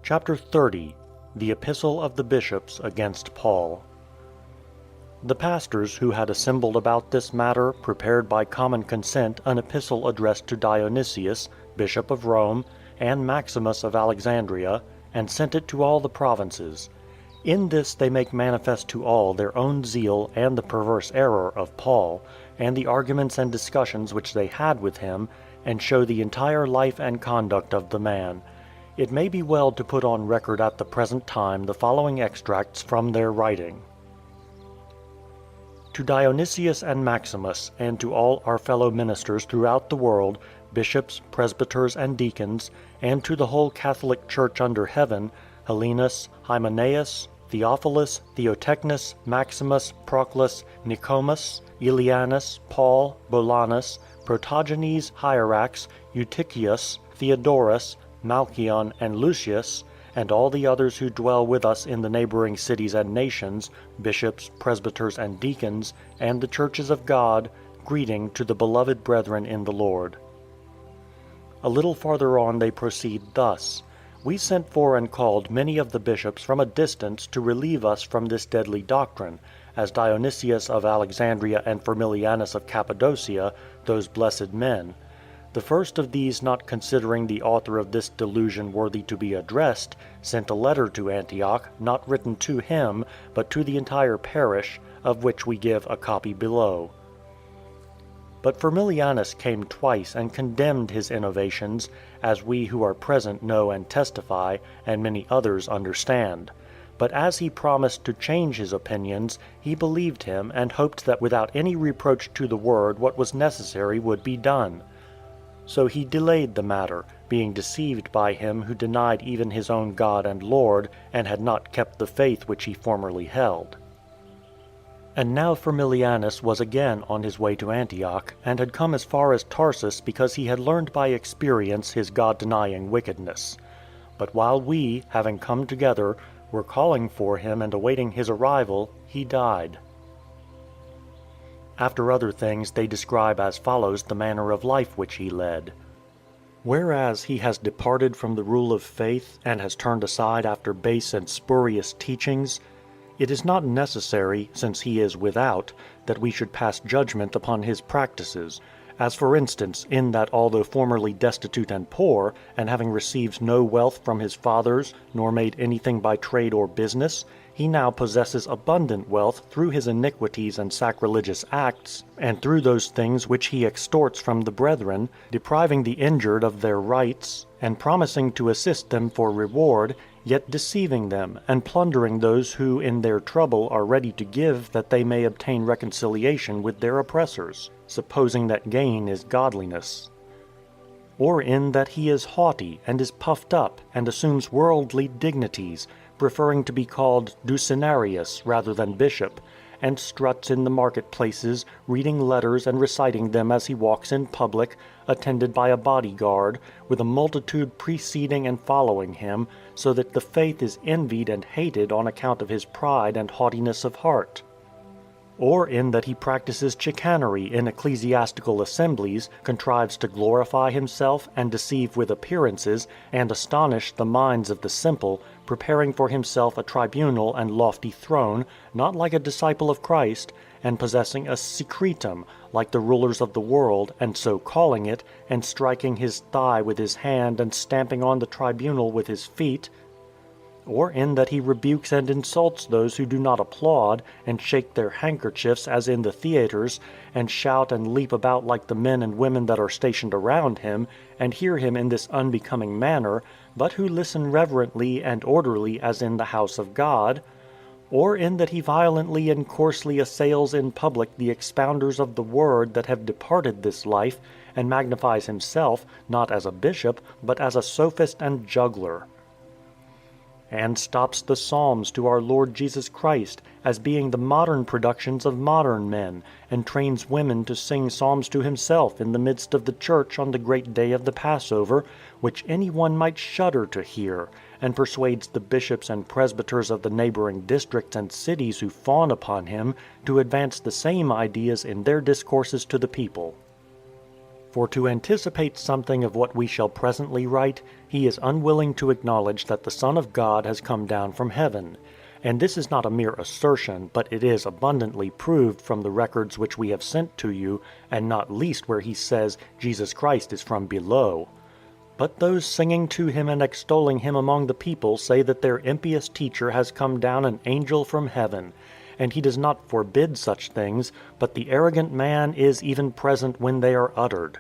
Chapter 30. The Epistle of the Bishops against Paul. The pastors who had assembled about this matter prepared by common consent an epistle addressed to Dionysius, Bishop of Rome, and Maximus of Alexandria, and sent it to all the provinces. In this they make manifest to all their own zeal and the perverse error of Paul, and the arguments and discussions which they had with him, and show the entire life and conduct of the man. It may be well to put on record at the present time the following extracts from their writing. To Dionysius and Maximus, and to all our fellow ministers throughout the world, bishops, presbyters, and deacons, and to the whole Catholic Church under heaven, Hellenus, Hymenaeus, Theophilus, Theotechnis, Maximus, Proclus, Nicomas, Elianus, Paul, Bolanus, Protogenes, Hierax, Eutychius, Theodorus, Malchion, and Lucius, and all the others who dwell with us in the neighboring cities and nations, bishops, presbyters, and deacons, and the churches of God, greeting to the beloved brethren in the Lord. A little farther on they proceed thus: We sent for and called many of the bishops from a distance to relieve us from this deadly doctrine, as Dionysius of Alexandria and Firmilianus of Cappadocia, those blessed men. The first of these, not considering the author of this delusion worthy to be addressed, sent a letter to Antioch, not written to him, but to the entire parish, of which we give a copy below. But Firmilianus came twice and condemned his innovations, as we who are present know and testify, and many others understand. But as he promised to change his opinions, he believed him and hoped that without any reproach to the word what was necessary would be done. So he delayed the matter, being deceived by him who denied even his own God and Lord, and had not kept the faith which he formerly held. And now Firmilianus was again on his way to Antioch, and had come as far as Tarsus because he had learned by experience his God-denying wickedness. But while we, having come together, were calling for him and awaiting his arrival, he died. After other things they describe as follows the manner of life which he led. Whereas he has departed from the rule of faith, and has turned aside after base and spurious teachings, it is not necessary, since he is without, that we should pass judgment upon his practices, as for instance, in that although formerly destitute and poor, and having received no wealth from his fathers, nor made anything by trade or business, he now possesses abundant wealth through his iniquities and sacrilegious acts, and through those things which he extorts from the brethren, depriving the injured of their rights, and promising to assist them for reward, yet deceiving them, and plundering those who in their trouble are ready to give that they may obtain reconciliation with their oppressors, supposing that gain is godliness. Or in that he is haughty, and is puffed up, and assumes worldly dignities, preferring to be called Ducenarius rather than bishop, and struts in the marketplaces, reading letters and reciting them as he walks in public, attended by a bodyguard, with a multitude preceding and following him, so that the faith is envied and hated on account of his pride and haughtiness of heart. Or in that he practices chicanery in ecclesiastical assemblies, contrives to glorify himself, and deceive with appearances, and astonish the minds of the simple, preparing for himself a tribunal and lofty throne, not like a disciple of Christ, and possessing a secretum, like the rulers of the world, and so calling it, and striking his thigh with his hand and stamping on the tribunal with his feet. Or in that he rebukes and insults those who do not applaud, and shake their handkerchiefs as in the theatres, and shout and leap about like the men and women that are stationed around him, and hear him in this unbecoming manner, but who listen reverently and orderly as in the house of God. Or in that he violently and coarsely assails in public the expounders of the word that have departed this life, and magnifies himself, not as a bishop, but as a sophist and juggler. And stops the Psalms to our Lord Jesus Christ, as being the modern productions of modern men, and trains women to sing psalms to himself in the midst of the church on the great day of the Passover, which any one might shudder to hear, and persuades the bishops and presbyters of the neighboring districts and cities who fawn upon him to advance the same ideas in their discourses to the people. For to anticipate something of what we shall presently write, he is unwilling to acknowledge that the Son of God has come down from heaven. And this is not a mere assertion, but it is abundantly proved from the records which we have sent to you, and not least where he says, Jesus Christ is from below. But those singing to him and extolling him among the people say that their impious teacher has come down an angel from heaven. And he does not forbid such things, but the arrogant man is even present when they are uttered.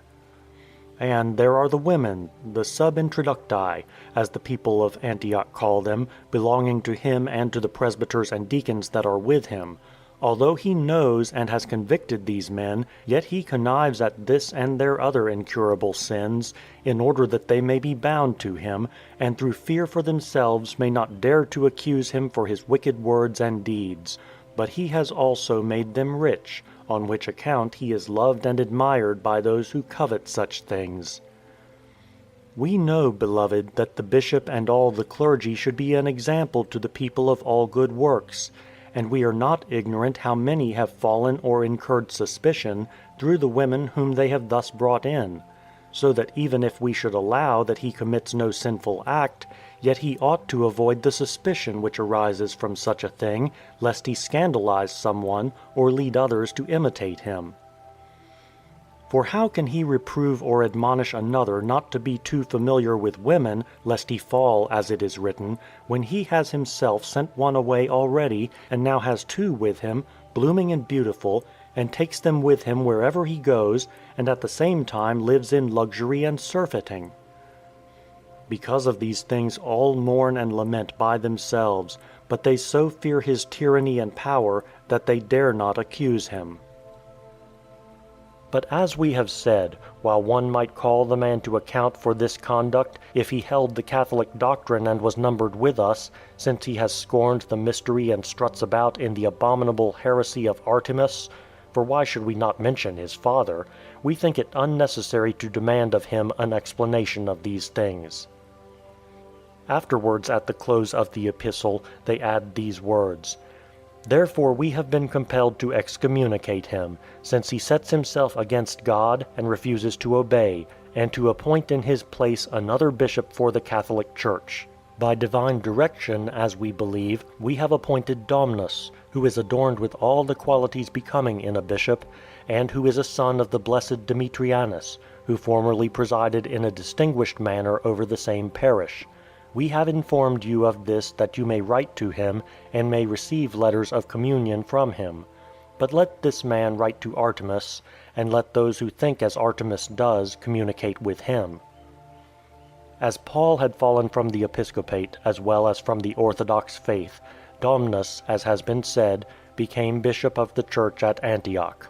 And there are the women, the sub-introducti, as the people of Antioch call them, belonging to him and to the presbyters and deacons that are with him. Although he knows and has convicted these men, yet he connives at this and their other incurable sins, in order that they may be bound to him, and through fear for themselves may not dare to accuse him for his wicked words and deeds. But he has also made them rich, on which account he is loved and admired by those who covet such things. We know, beloved, that the bishop and all the clergy should be an example to the people of all good works. And we are not ignorant how many have fallen or incurred suspicion through the women whom they have thus brought in. So that even if we should allow that he commits no sinful act, yet he ought to avoid the suspicion which arises from such a thing, lest he scandalize someone, or lead others to imitate him. For how can he reprove or admonish another not to be too familiar with women, lest he fall, as it is written, when he has himself sent one away already, and now has two with him, blooming and beautiful, and takes them with him wherever he goes, and at the same time lives in luxury and surfeiting? Because of these things all mourn and lament by themselves, but they so fear his tyranny and power that they dare not accuse him. But as we have said, while one might call the man to account for this conduct, if he held the Catholic doctrine and was numbered with us, since he has scorned the mystery and struts about in the abominable heresy of Artemis, for why should we not mention his father, we think it unnecessary to demand of him an explanation of these things. Afterwards, at the close of the epistle, they add these words: Therefore we have been compelled to excommunicate him, since he sets himself against God and refuses to obey, and to appoint in his place another bishop for the Catholic Church. By divine direction, as we believe, we have appointed Domnus, who is adorned with all the qualities becoming in a bishop, and who is a son of the blessed Demetrianus, who formerly presided in a distinguished manner over the same parish. We have informed you of this that you may write to him, and may receive letters of communion from him. But let this man write to Artemis, and let those who think as Artemis does communicate with him. As Paul had fallen from the episcopate as well as from the Orthodox faith, Domnus, as has been said, became bishop of the church at Antioch.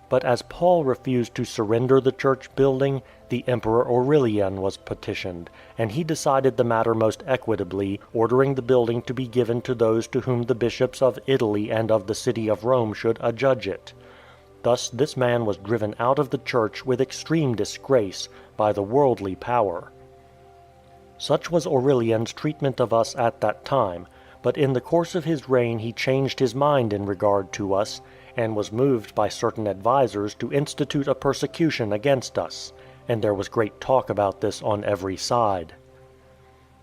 But as Paul refused to surrender the church building, the Emperor Aurelian was petitioned, and he decided the matter most equitably, ordering the building to be given to those to whom the bishops of Italy and of the city of Rome should adjudge it. Thus this man was driven out of the church with extreme disgrace by the worldly power. Such was Aurelian's treatment of us at that time, but in the course of his reign he changed his mind in regard to us, and was moved by certain advisers to institute a persecution against us, and there was great talk about this on every side.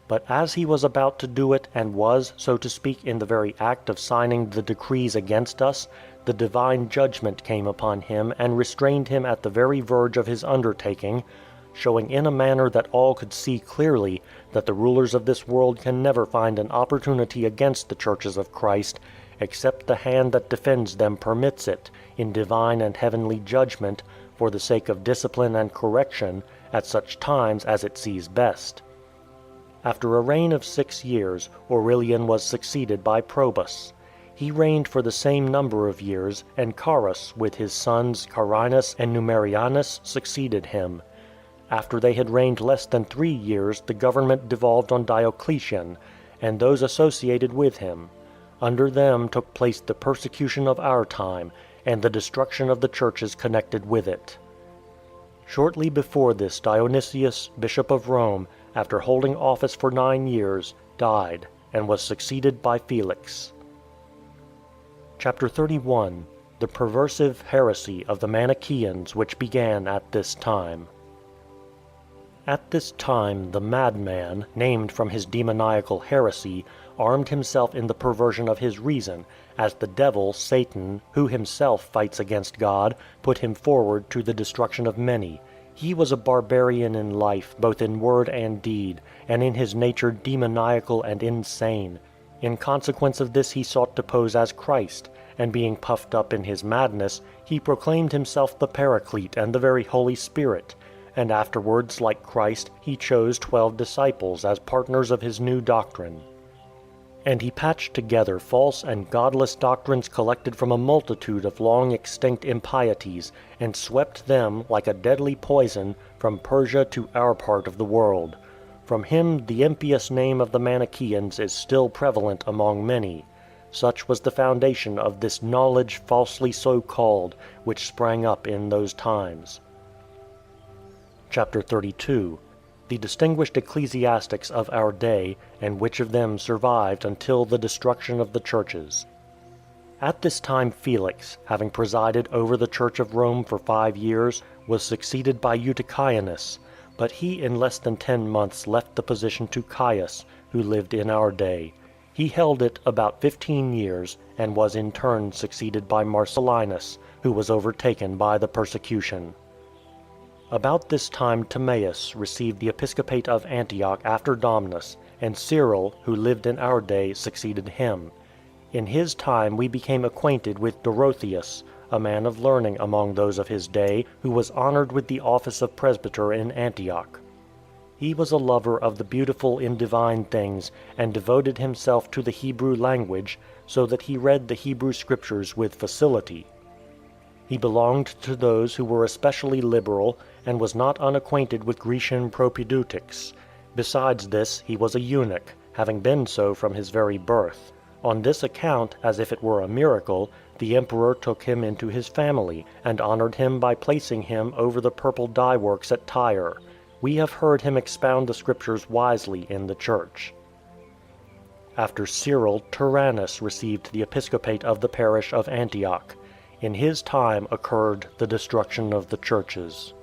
But as he was about to do it, and was, so to speak, in the very act of signing the decrees against us, the divine judgment came upon him and restrained him at the very verge of his undertaking, showing in a manner that all could see clearly that the rulers of this world can never find an opportunity against the churches of Christ, except the hand that defends them permits it, in divine and heavenly judgment, for the sake of discipline and correction, at such times as it sees best. After a reign of 6 years, Aurelian was succeeded by Probus. He reigned for the same number of years, and Carus, with his sons Carinus and Numerianus, succeeded him. After they had reigned less than 3 years, the government devolved on Diocletian, and those associated with him. Under them took place the persecution of our time, and the destruction of the churches connected with it. Shortly before this, Dionysius, bishop of Rome, after holding office for 9 years, died, and was succeeded by Felix. Chapter 31. The perversive heresy of the Manichaeans which began at this time. At this time the madman, named from his demoniacal heresy, armed himself in the perversion of his reason, as the devil, Satan, who himself fights against God, put him forward to the destruction of many. He was a barbarian in life, both in word and deed, and in his nature demoniacal and insane. In consequence of this he sought to pose as Christ, and being puffed up in his madness, he proclaimed himself the Paraclete and the very Holy Spirit. And afterwards, like Christ, he chose 12 disciples as partners of his new doctrine. And he patched together false and godless doctrines collected from a multitude of long extinct impieties, and swept them, like a deadly poison, from Persia to our part of the world. From him the impious name of the Manichaeans is still prevalent among many. Such was the foundation of this knowledge falsely so called, which sprang up in those times. Chapter 32. The distinguished ecclesiastics of our day, and which of them survived until the destruction of the churches. At this time Felix, having presided over the Church of Rome for 5 years, was succeeded by Eutychianus, but he in less than 10 months left the position to Caius, who lived in our day. He held it about 15 years, and was in turn succeeded by Marcellinus, who was overtaken by the persecution. About this time Timaeus received the episcopate of Antioch after Domnus, and Cyril, who lived in our day, succeeded him. In his time we became acquainted with Dorotheus, a man of learning among those of his day, who was honored with the office of presbyter in Antioch. He was a lover of the beautiful in divine things, and devoted himself to the Hebrew language, so that he read the Hebrew Scriptures with facility. He belonged to those who were especially liberal, and was not unacquainted with Grecian propaedeutics. Besides this, he was a eunuch, having been so from his very birth. On this account, as if it were a miracle, the emperor took him into his family, and honored him by placing him over the purple dye works at Tyre. We have heard him expound the Scriptures wisely in the church. After Cyril, Tyrannus received the episcopate of the parish of Antioch. In his time occurred the destruction of the churches.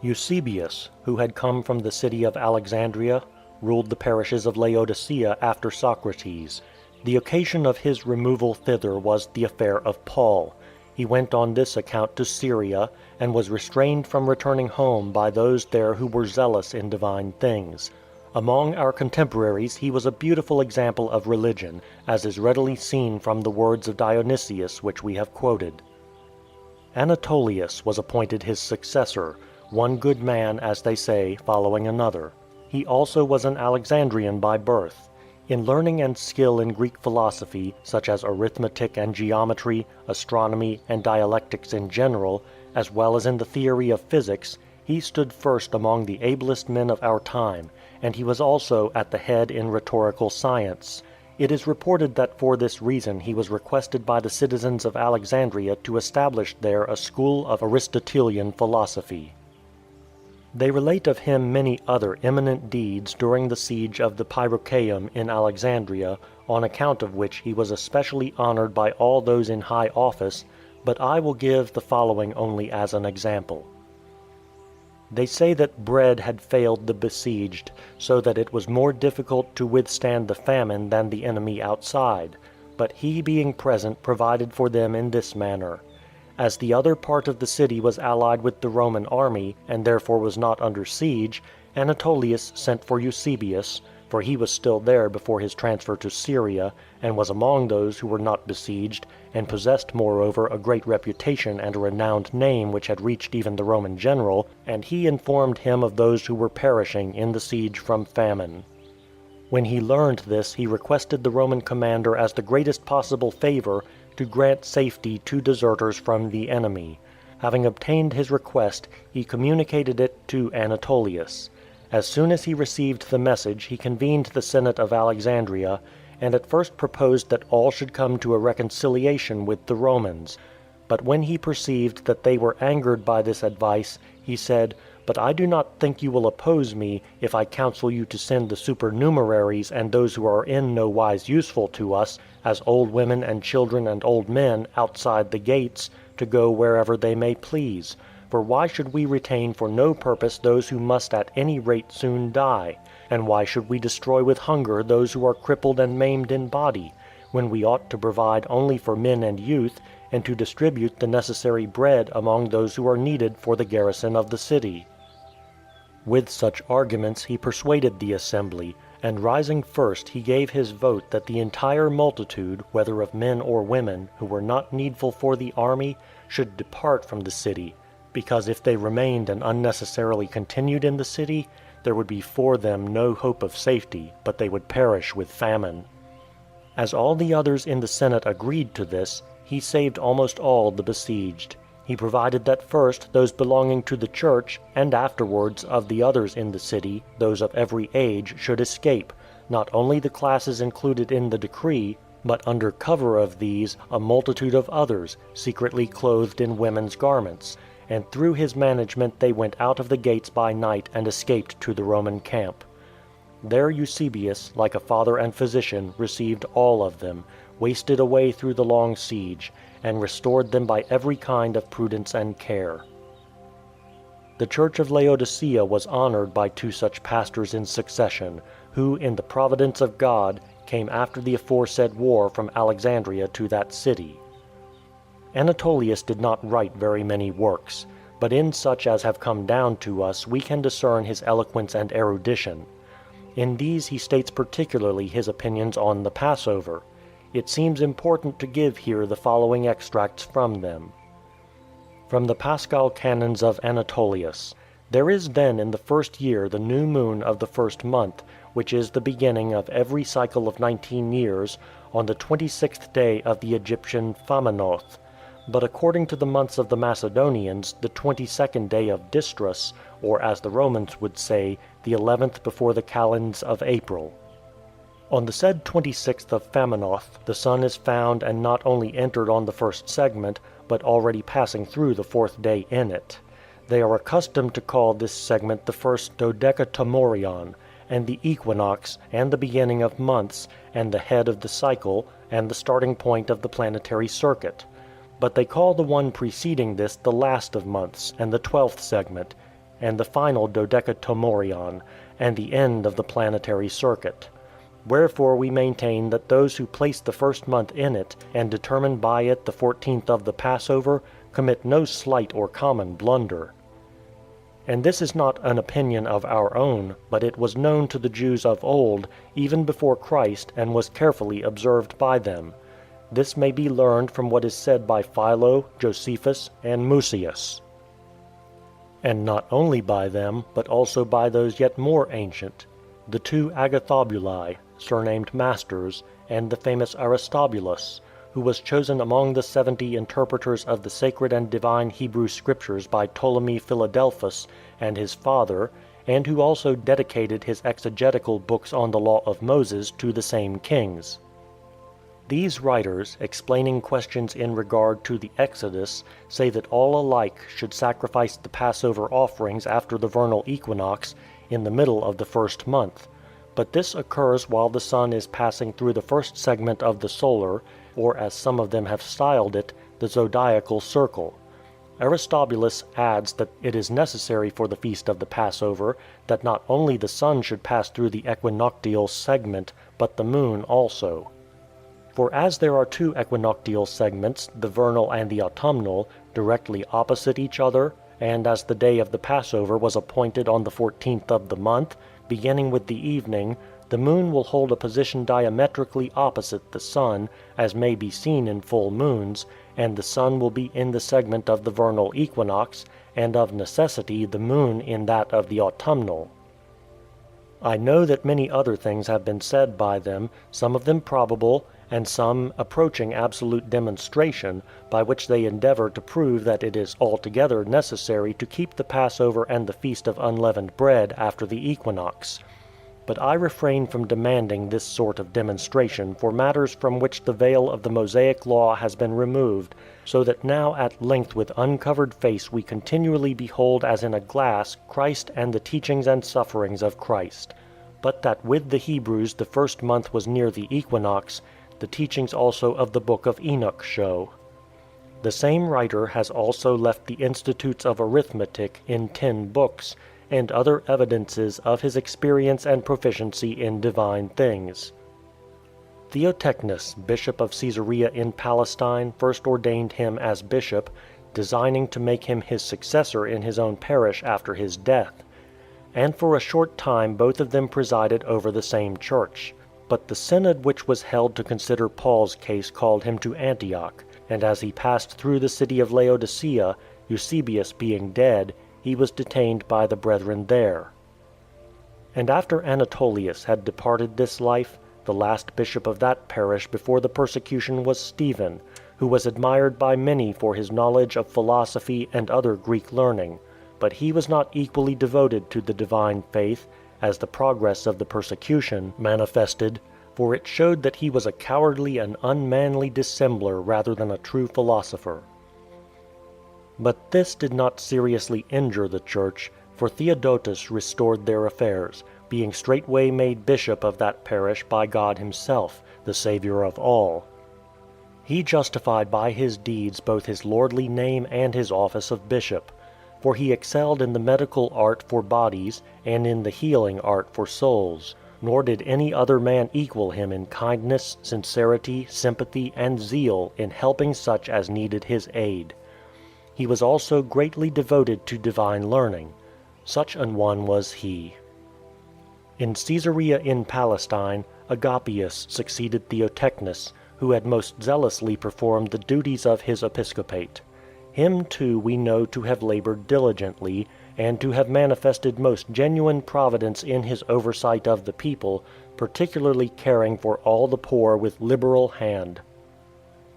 Eusebius, who had come from the city of Alexandria, ruled the parishes of Laodicea after Socrates. The occasion of his removal thither was the affair of Paul. He went on this account to Syria, and was restrained from returning home by those there who were zealous in divine things. Among our contemporaries he was a beautiful example of religion, as is readily seen from the words of Dionysius which we have quoted. Anatolius was appointed his successor, one good man, as they say, following another. He also was an Alexandrian by birth. In learning and skill in Greek philosophy, such as arithmetic and geometry, astronomy, and dialectics in general, as well as in the theory of physics, he stood first among the ablest men of our time, and he was also at the head in rhetorical science. It is reported that for this reason he was requested by the citizens of Alexandria to establish there a school of Aristotelian philosophy. They relate of him many other eminent deeds during the siege of the Pyrrhocaeum in Alexandria, on account of which he was especially honored by all those in high office, but I will give the following only as an example. They say that bread had failed the besieged, so that it was more difficult to withstand the famine than the enemy outside, but he being present provided for them in this manner. As the other part of the city was allied with the Roman army, and therefore was not under siege, Anatolius sent for Eusebius, for he was still there before his transfer to Syria, and was among those who were not besieged, and possessed moreover a great reputation and a renowned name which had reached even the Roman general, and he informed him of those who were perishing in the siege from famine. When he learned this he requested the Roman commander as the greatest possible favor to grant safety to deserters from the enemy. Having obtained his request, he communicated it to Anatolius. As soon as he received the message he convened the Senate of Alexandria, and at first proposed that all should come to a reconciliation with the Romans. But when he perceived that they were angered by this advice, he said, "But I do not think you will oppose me, if I counsel you to send the supernumeraries and those who are in no wise useful to us, as old women and children and old men, outside the gates, to go wherever they may please. For why should we retain for no purpose those who must at any rate soon die? And why should we destroy with hunger those who are crippled and maimed in body, when we ought to provide only for men and youth, and to distribute the necessary bread among those who are needed for the garrison of the city?" With such arguments he persuaded the assembly, and rising first he gave his vote that the entire multitude, whether of men or women, who were not needful for the army, should depart from the city, because if they remained and unnecessarily continued in the city, there would be for them no hope of safety, but they would perish with famine. As all the others in the Senate agreed to this, he saved almost all the besieged. He provided that first those belonging to the church, and afterwards of the others in the city, those of every age, should escape, not only the classes included in the decree, but under cover of these a multitude of others, secretly clothed in women's garments; and through his management they went out of the gates by night and escaped to the Roman camp. There Eusebius, like a father and physician, received all of them, wasted away through the long siege, and restored them by every kind of prudence and care. The church of Laodicea was honored by two such pastors in succession, who, in the providence of God, came after the aforesaid war from Alexandria to that city. Anatolius did not write very many works, but in such as have come down to us we can discern his eloquence and erudition. In these he states particularly his opinions on the Passover. It seems important to give here the following extracts from them. From the Paschal Canons of Anatolius. There is then in the first year the new moon of the first month, which is the beginning of every cycle of 19 years, on the 26th day of the Egyptian Famenoth, but according to the months of the Macedonians, the 22nd day of Distrus, or as the Romans would say, the 11th before the calends of April. On the said 26th of Famenoth the sun is found and not only entered on the first segment, but already passing through the fourth day in it. They are accustomed to call this segment the first Dodecatomorion, and the equinox, and the beginning of months, and the head of the cycle, and the starting point of the planetary circuit. But they call the one preceding this the last of months, and the 12th segment, and the final Dodecatomorion, and the end of the planetary circuit. Wherefore we maintain that those who place the first month in it, and determine by it the 14th of the Passover, commit no slight or common blunder. And this is not an opinion of our own, but it was known to the Jews of old, even before Christ, and was carefully observed by them. This may be learned from what is said by Philo, Josephus, and Mucius. And not only by them, but also by those yet more ancient, the two Agathobuli, surnamed Masters, and the famous Aristobulus, who was chosen among the 70 interpreters of the sacred and divine Hebrew Scriptures by Ptolemy Philadelphus and his father, and who also dedicated his exegetical books on the law of Moses to the same kings. These writers, explaining questions in regard to the Exodus, say that all alike should sacrifice the Passover offerings after the vernal equinox, in the middle of the first month. But this occurs while the sun is passing through the first segment of the solar, or as some of them have styled it, the zodiacal circle. Aristobulus adds that it is necessary for the feast of the Passover that not only the sun should pass through the equinoctial segment, but the moon also. For as there are two equinoctial segments, the vernal and the autumnal, directly opposite each other, and as the day of the Passover was appointed on the 14th of the month, beginning with the evening, the moon will hold a position diametrically opposite the sun, as may be seen in full moons, and the sun will be in the segment of the vernal equinox, and of necessity the moon in that of the autumnal. I know that many other things have been said by them, some of them probable, and some approaching absolute demonstration, by which they endeavor to prove that it is altogether necessary to keep the Passover and the Feast of Unleavened Bread after the equinox. But I refrain from demanding this sort of demonstration for matters from which the veil of the Mosaic law has been removed, so that now at length with uncovered face we continually behold as in a glass Christ and the teachings and sufferings of Christ. But that with the Hebrews the first month was near the equinox, the teachings also of the book of Enoch show. The same writer has also left the Institutes of Arithmetic in 10 books, and other evidences of his experience and proficiency in divine things. Theotechnos, bishop of Caesarea in Palestine, first ordained him as bishop, designing to make him his successor in his own parish after his death. And for a short time both of them presided over the same church. But the synod which was held to consider Paul's case called him to Antioch, and as he passed through the city of Laodicea, Eusebius being dead, he was detained by the brethren there. And after Anatolius had departed this life, the last bishop of that parish before the persecution was Stephen, who was admired by many for his knowledge of philosophy and other Greek learning, but he was not equally devoted to the divine faith, as the progress of the persecution manifested, for it showed that he was a cowardly and unmanly dissembler rather than a true philosopher. But this did not seriously injure the church, for Theodotus restored their affairs, being straightway made bishop of that parish by God himself, the Saviour of all. He justified by his deeds both his lordly name and his office of bishop, for he excelled in the medical art for bodies and in the healing art for souls, nor did any other man equal him in kindness, sincerity, sympathy, and zeal in helping such as needed his aid. He was also greatly devoted to divine learning. Such an one was he. In Caesarea in Palestine, Agapius succeeded Theotechnos, who had most zealously performed the duties of his episcopate. Him too we know to have labored diligently, and to have manifested most genuine providence in his oversight of the people, particularly caring for all the poor with liberal hand.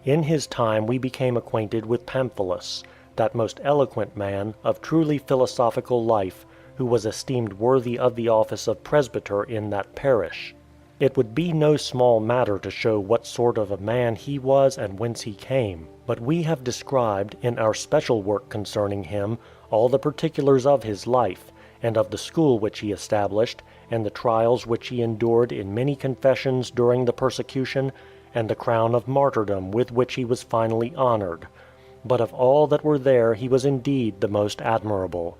In his time we became acquainted with Phyleus, that most eloquent man, of truly philosophical life, who was esteemed worthy of the office of presbyter in that parish. It would be no small matter to show what sort of a man he was and whence he came, but we have described, in our special work concerning him, all the particulars of his life, and of the school which he established, and the trials which he endured in many confessions during the persecution, and the crown of martyrdom with which he was finally honored. But of all that were there he was indeed the most admirable.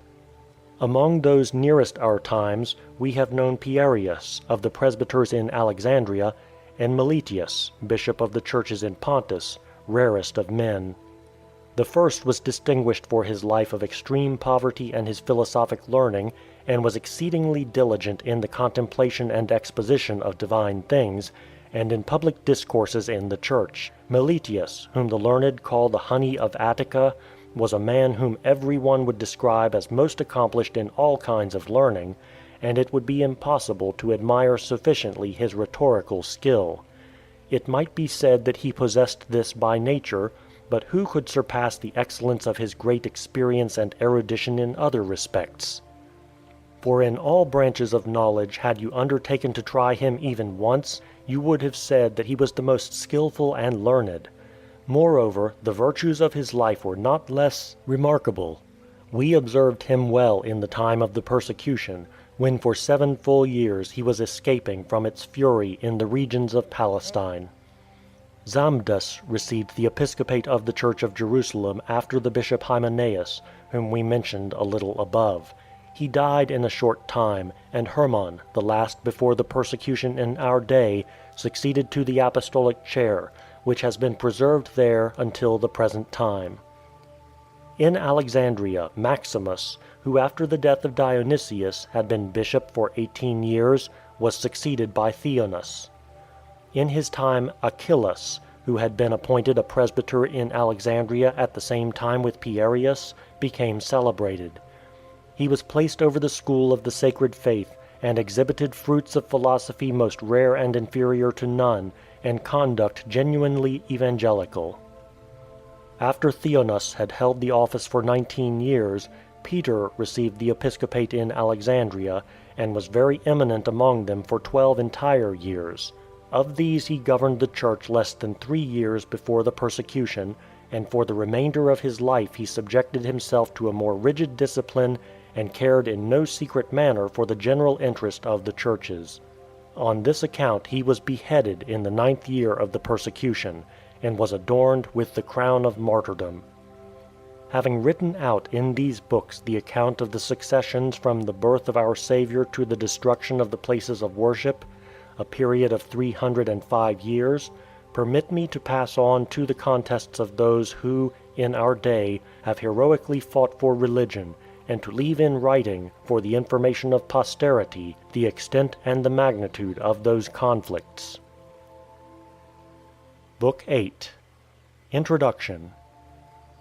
Among those nearest our times we have known Pierius, of the presbyters in Alexandria, and Meletius, bishop of the churches in Pontus, rarest of men. The first was distinguished for his life of extreme poverty and his philosophic learning, and was exceedingly diligent in the contemplation and exposition of divine things, and in public discourses in the church. Meletius, whom the learned call the honey of Attica, was a man whom every one would describe as most accomplished in all kinds of learning, and it would be impossible to admire sufficiently his rhetorical skill. It might be said that he possessed this by nature, but who could surpass the excellence of his great experience and erudition in other respects? For in all branches of knowledge, had you undertaken to try him even once, you would have said that he was the most skillful and learned. Moreover, the virtues of his life were not less remarkable. We observed him well in the time of the persecution, when for 7 full years he was escaping from its fury in the regions of Palestine. Zamdus received the episcopate of the Church of Jerusalem after the bishop Hymenaeus, whom we mentioned a little above. He died in a short time, and Hermann, the last before the persecution in our day, succeeded to the apostolic chair, which has been preserved there until the present time. In Alexandria, Maximus, who after the death of Dionysius had been bishop for 18 years, was succeeded by Theonas. In his time Achillas, who had been appointed a presbyter in Alexandria at the same time with Pierius, became celebrated. He was placed over the school of the sacred faith, and exhibited fruits of philosophy most rare and inferior to none, and conduct genuinely evangelical. After Theonas had held the office for 19 years, Peter received the episcopate in Alexandria, and was very eminent among them for 12 entire years. Of these he governed the church less than 3 years before the persecution, and for the remainder of his life he subjected himself to a more rigid discipline, and cared in no secret manner for the general interest of the churches. On this account he was beheaded in the 9th year of the persecution, and was adorned with the crown of martyrdom. Having written out in these books the account of the successions from the birth of our Savior to the destruction of the places of worship, a period of 305 years, permit me to pass on to the contests of those who, in our day, have heroically fought for religion, and to leave in writing, for the information of posterity, the extent and the magnitude of those conflicts. Book 8. Introduction.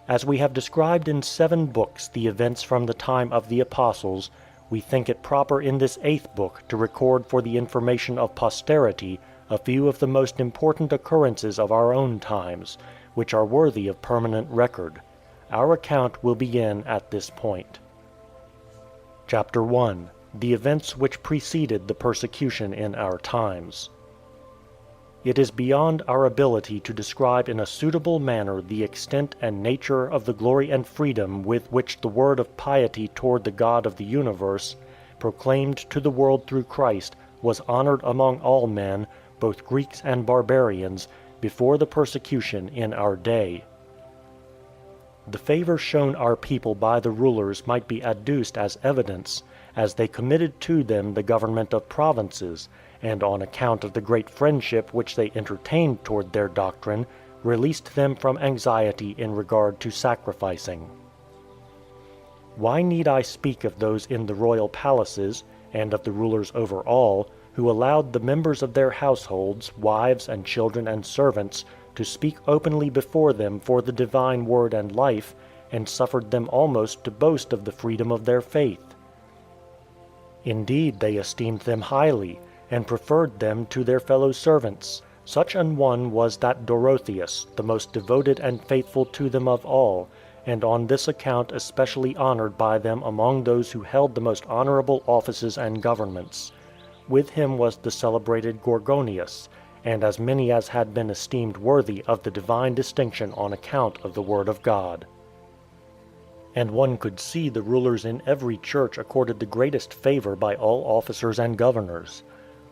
As we have described in 7 books the events from the time of the Apostles, we think it proper in this 8th book to record for the information of posterity a few of the most important occurrences of our own times, which are worthy of permanent record. Our account will begin at this point. Chapter 1. The events which preceded the persecution in our times. It is beyond our ability to describe in a suitable manner the extent and nature of the glory and freedom with which the word of piety toward the God of the universe, proclaimed to the world through Christ, was honored among all men, both Greeks and barbarians, before the persecution in our day. The favor shown our people by the rulers might be adduced as evidence, as they committed to them the government of provinces, and on account of the great friendship which they entertained toward their doctrine, released them from anxiety in regard to sacrificing. Why need I speak of those in the royal palaces, and of the rulers over all, who allowed the members of their households, wives and children and servants, to speak openly before them for the divine word and life, and suffered them almost to boast of the freedom of their faith? Indeed, they esteemed them highly, and preferred them to their fellow servants. Such an one was that Dorotheus, the most devoted and faithful to them of all, and on this account especially honored by them among those who held the most honorable offices and governments. With him was the celebrated Gorgonius, and as many as had been esteemed worthy of the divine distinction on account of the word of God. And one could see the rulers in every church accorded the greatest favor by all officers and governors.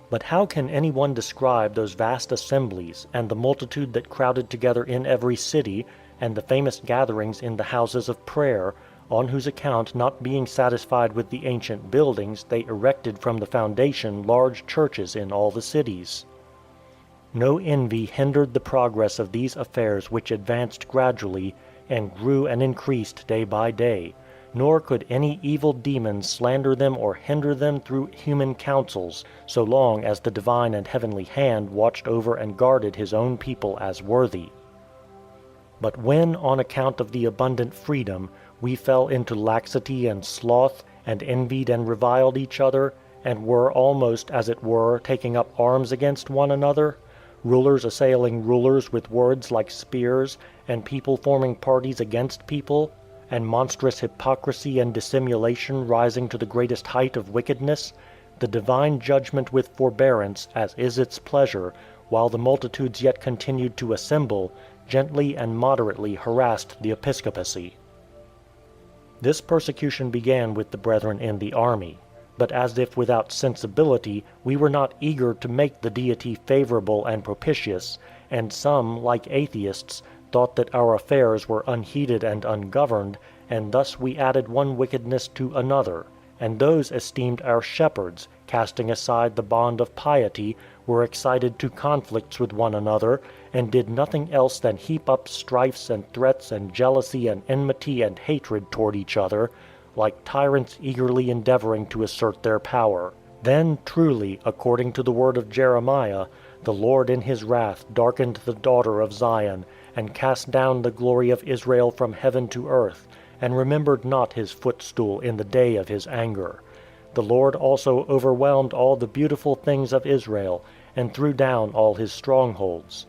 But how can anyone describe those vast assemblies, and the multitude that crowded together in every city, and the famous gatherings in the houses of prayer, on whose account, not being satisfied with the ancient buildings, they erected from the foundation large churches in all the cities? No envy hindered the progress of these affairs, which advanced gradually, and grew and increased day by day, nor could any evil demon slander them or hinder them through human counsels, so long as the divine and heavenly hand watched over and guarded his own people as worthy. But when, on account of the abundant freedom, we fell into laxity and sloth, and envied and reviled each other, and were almost, as it were, taking up arms against one another, rulers assailing rulers with words like spears, and people forming parties against people, and monstrous hypocrisy and dissimulation rising to the greatest height of wickedness, the divine judgment with forbearance, as is its pleasure, while the multitudes yet continued to assemble, gently and moderately harassed the episcopacy. This persecution began with the brethren in the army. But as if without sensibility, we were not eager to make the deity favorable and propitious, and some, like atheists, thought that our affairs were unheeded and ungoverned, and thus we added one wickedness to another. And those esteemed our shepherds, casting aside the bond of piety, were excited to conflicts with one another, and did nothing else than heap up strifes and threats and jealousy and enmity and hatred toward each other, like tyrants eagerly endeavoring to assert their power. Then truly, according to the word of Jeremiah, the Lord in his wrath darkened the daughter of Zion, and cast down the glory of Israel from heaven to earth, and remembered not his footstool in the day of his anger. The Lord also overwhelmed all the beautiful things of Israel, and threw down all his strongholds.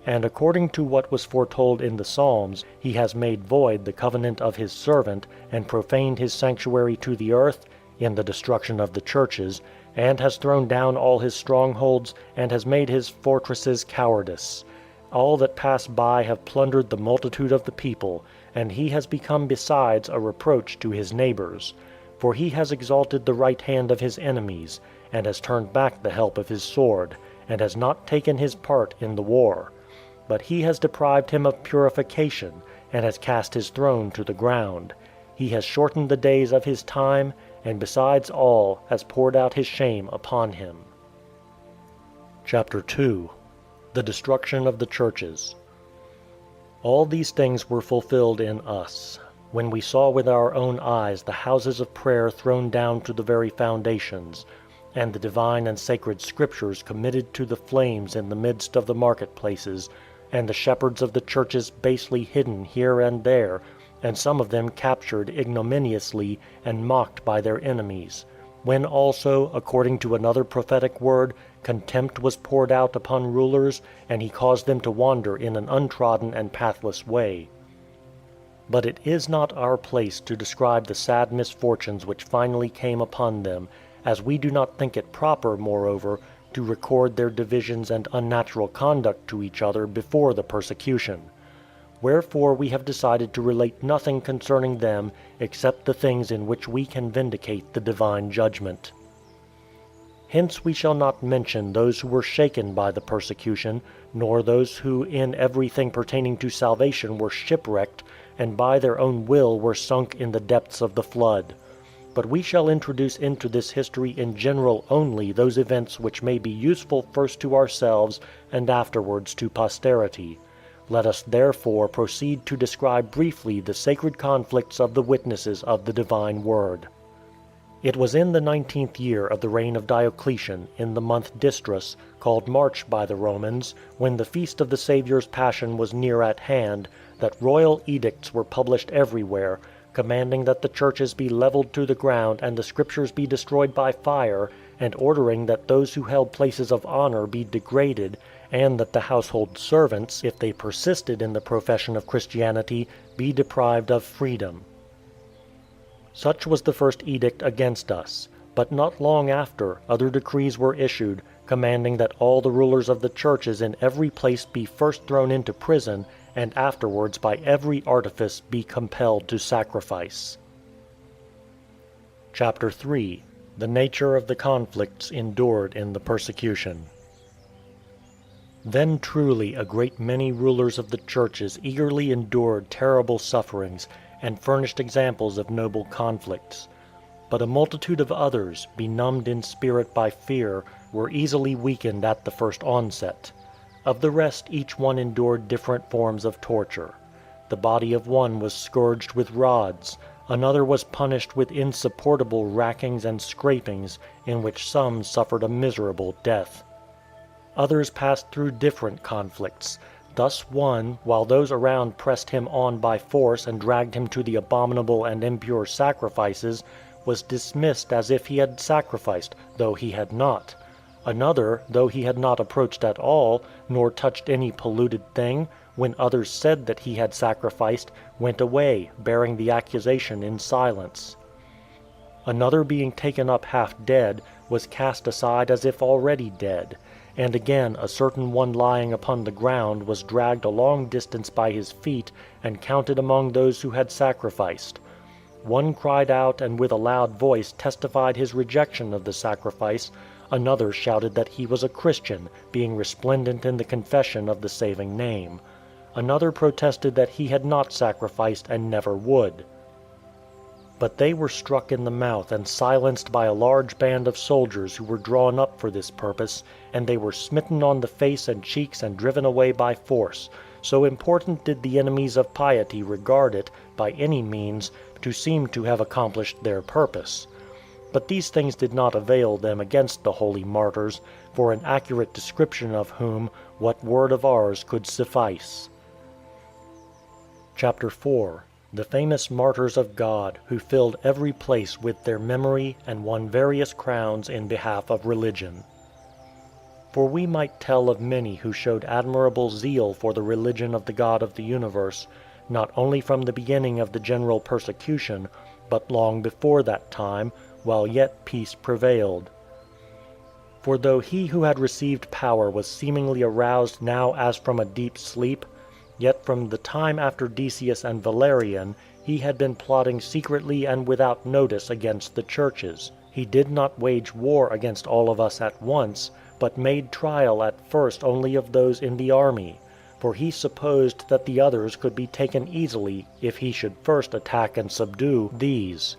And according to what was foretold in the Psalms, he has made void the covenant of his servant, and profaned his sanctuary to the earth, in the destruction of the churches, and has thrown down all his strongholds, and has made his fortresses cowardice. All that pass by have plundered the multitude of the people, and he has become besides a reproach to his neighbors. For he has exalted the right hand of his enemies, and has turned back the help of his sword, and has not taken his part in the war. But he has deprived him of purification, and has cast his throne to the ground. He has shortened the days of his time, and besides all has poured out his shame upon him. Chapter 2. The destruction of the churches. All these things were fulfilled in us, when we saw with our own eyes the houses of prayer thrown down to the very foundations, and the divine and sacred scriptures committed to the flames in the midst of the marketplaces, and the shepherds of the churches basely hidden here and there, and some of them captured ignominiously and mocked by their enemies. When also, according to another prophetic word, contempt was poured out upon rulers, and he caused them to wander in an untrodden and pathless way. But it is not our place to describe the sad misfortunes which finally came upon them, as we do not think it proper, moreover, to record their divisions and unnatural conduct to each other before the persecution. Wherefore we have decided to relate nothing concerning them except the things in which we can vindicate the divine judgment. Hence we shall not mention those who were shaken by the persecution, nor those who in everything pertaining to salvation were shipwrecked, and by their own will were sunk in the depths of the flood. But we shall introduce into this history in general only those events which may be useful first to ourselves and afterwards to posterity. Let us therefore proceed to describe briefly the sacred conflicts of the witnesses of the divine word. It was in the 19th year of the reign of Diocletian, in the month Dystrus, called March by the Romans, when the feast of the Saviour's Passion was near at hand, that royal edicts were published everywhere, commanding that the churches be leveled to the ground and the scriptures be destroyed by fire, and ordering that those who held places of honor be degraded, and that the household servants, if they persisted in the profession of Christianity, be deprived of freedom. Such was the first edict against us. But not long after, other decrees were issued, commanding that all the rulers of the churches in every place be first thrown into prison, and afterwards by every artifice be compelled to sacrifice. Chapter 3. The nature of the conflicts endured in the persecution. Then truly a great many rulers of the churches eagerly endured terrible sufferings, and furnished examples of noble conflicts. But a multitude of others, benumbed in spirit by fear, were easily weakened at the first onset. Of the rest each one endured different forms of torture. The body of one was scourged with rods, another was punished with insupportable rackings and scrapings, in which some suffered a miserable death. Others passed through different conflicts. Thus one, while those around pressed him on by force and dragged him to the abominable and impure sacrifices, was dismissed as if he had sacrificed, though he had not. Another, though he had not approached at all, nor touched any polluted thing, when others said that he had sacrificed, went away, bearing the accusation in silence. Another, being taken up half dead, was cast aside as if already dead. And again a certain one lying upon the ground was dragged a long distance by his feet, and counted among those who had sacrificed. One cried out and with a loud voice testified his rejection of the sacrifice. Another shouted that he was a Christian, being resplendent in the confession of the saving name. Another protested that he had not sacrificed and never would. But they were struck in the mouth and silenced by a large band of soldiers who were drawn up for this purpose, and they were smitten on the face and cheeks and driven away by force. So important did the enemies of piety regard it, by any means, to seem to have accomplished their purpose. But these things did not avail them against the holy martyrs, for an accurate description of whom, what word of ours could suffice? Chapter 4. The famous martyrs of God, who filled every place with their memory and won various crowns in behalf of religion. For we might tell of many who showed admirable zeal for the religion of the God of the universe, not only from the beginning of the general persecution, but long before that time, while yet peace prevailed. For though he who had received power was seemingly aroused now as from a deep sleep, yet from the time after Decius and Valerian he had been plotting secretly and without notice against the churches. He did not wage war against all of us at once, but made trial at first only of those in the army. for he supposed that the others could be taken easily if he should first attack and subdue these.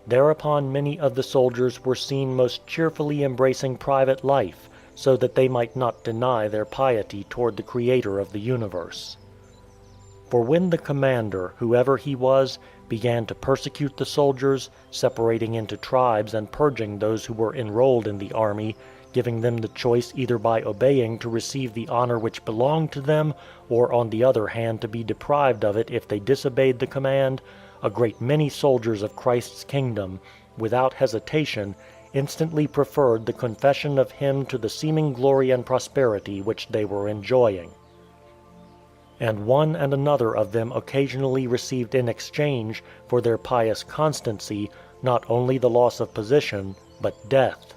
Thereupon many of the soldiers were seen most cheerfully embracing private life, so that they might not deny their piety toward the Creator of the universe. For when the commander, whoever he was, began to persecute the soldiers, separating into tribes and purging those who were enrolled in the army, giving them the choice either by obeying to receive the honor which belonged to them, or on the other hand to be deprived of it if they disobeyed the command, a great many soldiers of Christ's kingdom, without hesitation, instantly preferred the confession of him to the seeming glory and prosperity which they were enjoying. And one and another of them occasionally received in exchange for their pious constancy not only the loss of position, but death.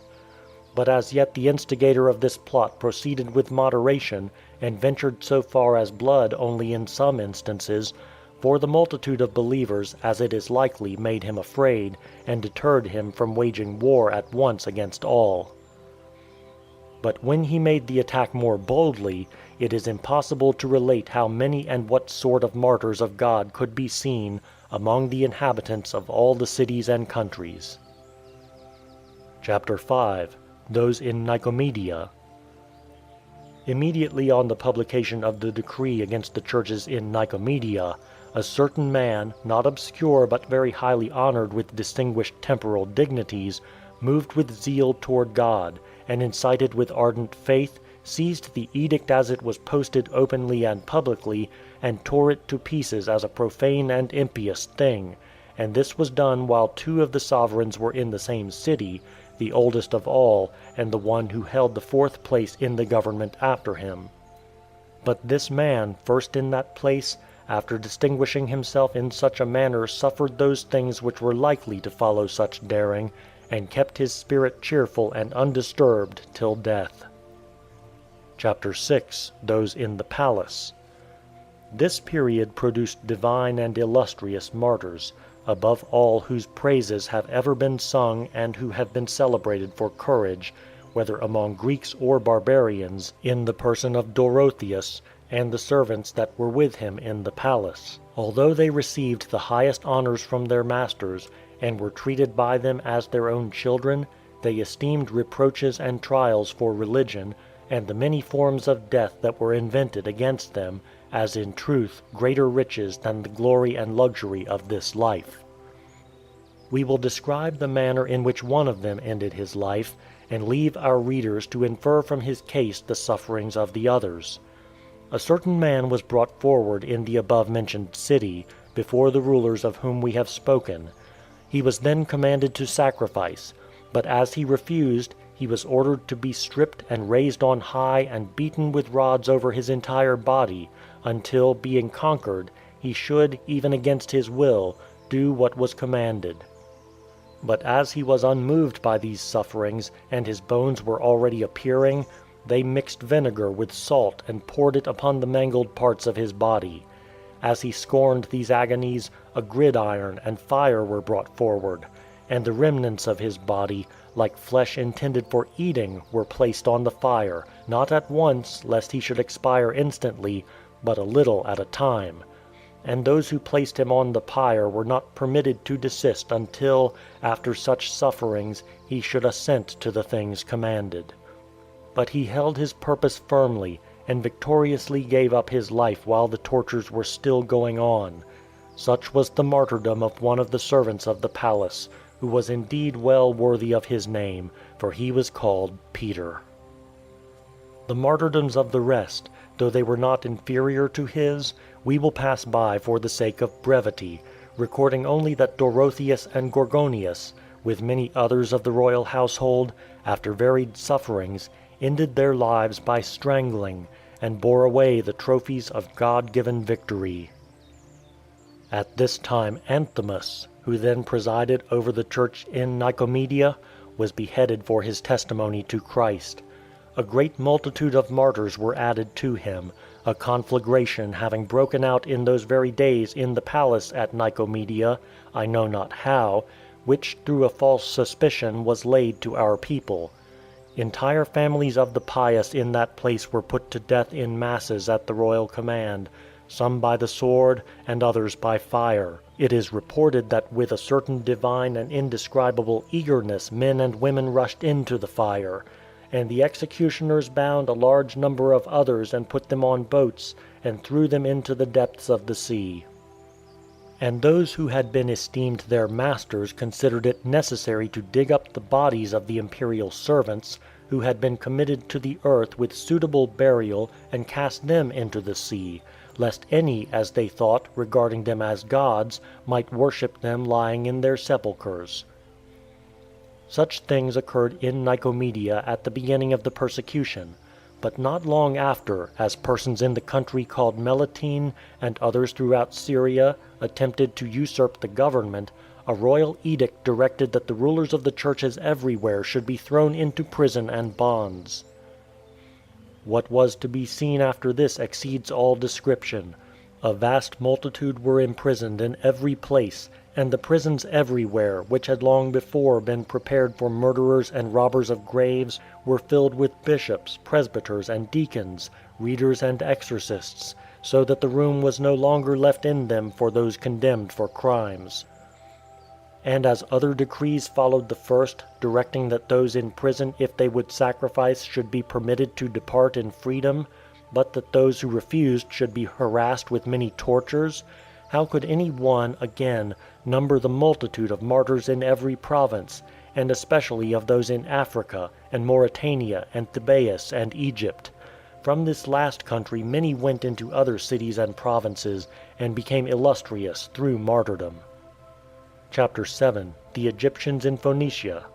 But as yet the instigator of this plot proceeded with moderation, and ventured so far as blood only in some instances, for the multitude of believers, as it is likely, made him afraid, and deterred him from waging war at once against all. But when he made the attack more boldly, it is impossible to relate how many and what sort of martyrs of God could be seen among the inhabitants of all the cities and countries. Chapter 5. Those in Nicomedia. Immediately on the publication of the decree against the churches in Nicomedia, a certain man, not obscure but very highly honored with distinguished temporal dignities, moved with zeal toward God, and incited with ardent faith, seized the edict as it was posted openly and publicly, and tore it to pieces as a profane and impious thing. And this was done while two of the sovereigns were in the same city, the oldest of all, and the one who held the fourth place in the government after him. But this man, first in that place, after distinguishing himself in such a manner, suffered those things which were likely to follow such daring, and kept his spirit cheerful and undisturbed till death. Chapter 6. Those in the Palace. This period produced divine and illustrious martyrs, above all whose praises have ever been sung and who have been celebrated for courage, whether among Greeks or barbarians, in the person of Dorotheus, and the servants that were with him in the palace. Although they received the highest honors from their masters, and were treated by them as their own children, they esteemed reproaches and trials for religion, and the many forms of death that were invented against them, as in truth greater riches than the glory and luxury of this life. We will describe the manner in which one of them ended his life, and leave our readers to infer from his case the sufferings of the others. A certain man was brought forward in the above-mentioned city, before the rulers of whom we have spoken. He was then commanded to sacrifice, but as he refused, he was ordered to be stripped and raised on high and beaten with rods over his entire body, until, being conquered, he should, even against his will, do what was commanded. But as he was unmoved by these sufferings, and his bones were already appearing, they mixed vinegar with salt and poured it upon the mangled parts of his body. As he scorned these agonies, a gridiron and fire were brought forward, and the remnants of his body, like flesh intended for eating, were placed on the fire, not at once, lest he should expire instantly, but a little at a time. And those who placed him on the pyre were not permitted to desist until, after such sufferings, he should assent to the things commanded. But he held his purpose firmly, and victoriously gave up his life while the tortures were still going on. Such was the martyrdom of one of the servants of the palace, who was indeed well worthy of his name, for he was called Peter. The martyrdoms of the rest, though they were not inferior to his, we will pass by for the sake of brevity, recording only that Dorotheus and Gorgonius, with many others of the royal household, after varied sufferings, ended their lives by strangling, and bore away the trophies of God-given victory. At this time Anthimus, who then presided over the church in Nicomedia, was beheaded for his testimony to Christ. A great multitude of martyrs were added to him, a conflagration having broken out in those very days in the palace at Nicomedia, I know not how, which through a false suspicion was laid to our people. Entire families of the pious in that place were put to death in masses at the royal command, some by the sword and others by fire. It is reported that with a certain divine and indescribable eagerness men and women rushed into the fire, and the executioners bound a large number of others and put them on boats and threw them into the depths of the sea. And those who had been esteemed their masters considered it necessary to dig up the bodies of the imperial servants, who had been committed to the earth with suitable burial, and cast them into the sea, lest any, as they thought, regarding them as gods, might worship them lying in their sepulchres. Such things occurred in Nicomedia at the beginning of the persecution. But not long after, as persons in the country called Melitene and others throughout Syria attempted to usurp the government, a royal edict directed that the rulers of the churches everywhere should be thrown into prison and bonds. What was to be seen after this exceeds all description. A vast multitude were imprisoned in every place, and the prisons everywhere, which had long before been prepared for murderers and robbers of graves, were filled with bishops, presbyters, and deacons, readers and exorcists, so that the room was no longer left in them for those condemned for crimes. And as other decrees followed the first, directing that those in prison, if they would sacrifice, should be permitted to depart in freedom, but that those who refused should be harassed with many tortures, how could any one, again, number the multitude of martyrs in every province, and especially of those in Africa, and Mauritania, and Tobias, and Egypt? From this last country many went into other cities and provinces, and became illustrious through martyrdom. Chapter 7. The Egyptians in Phoenicia.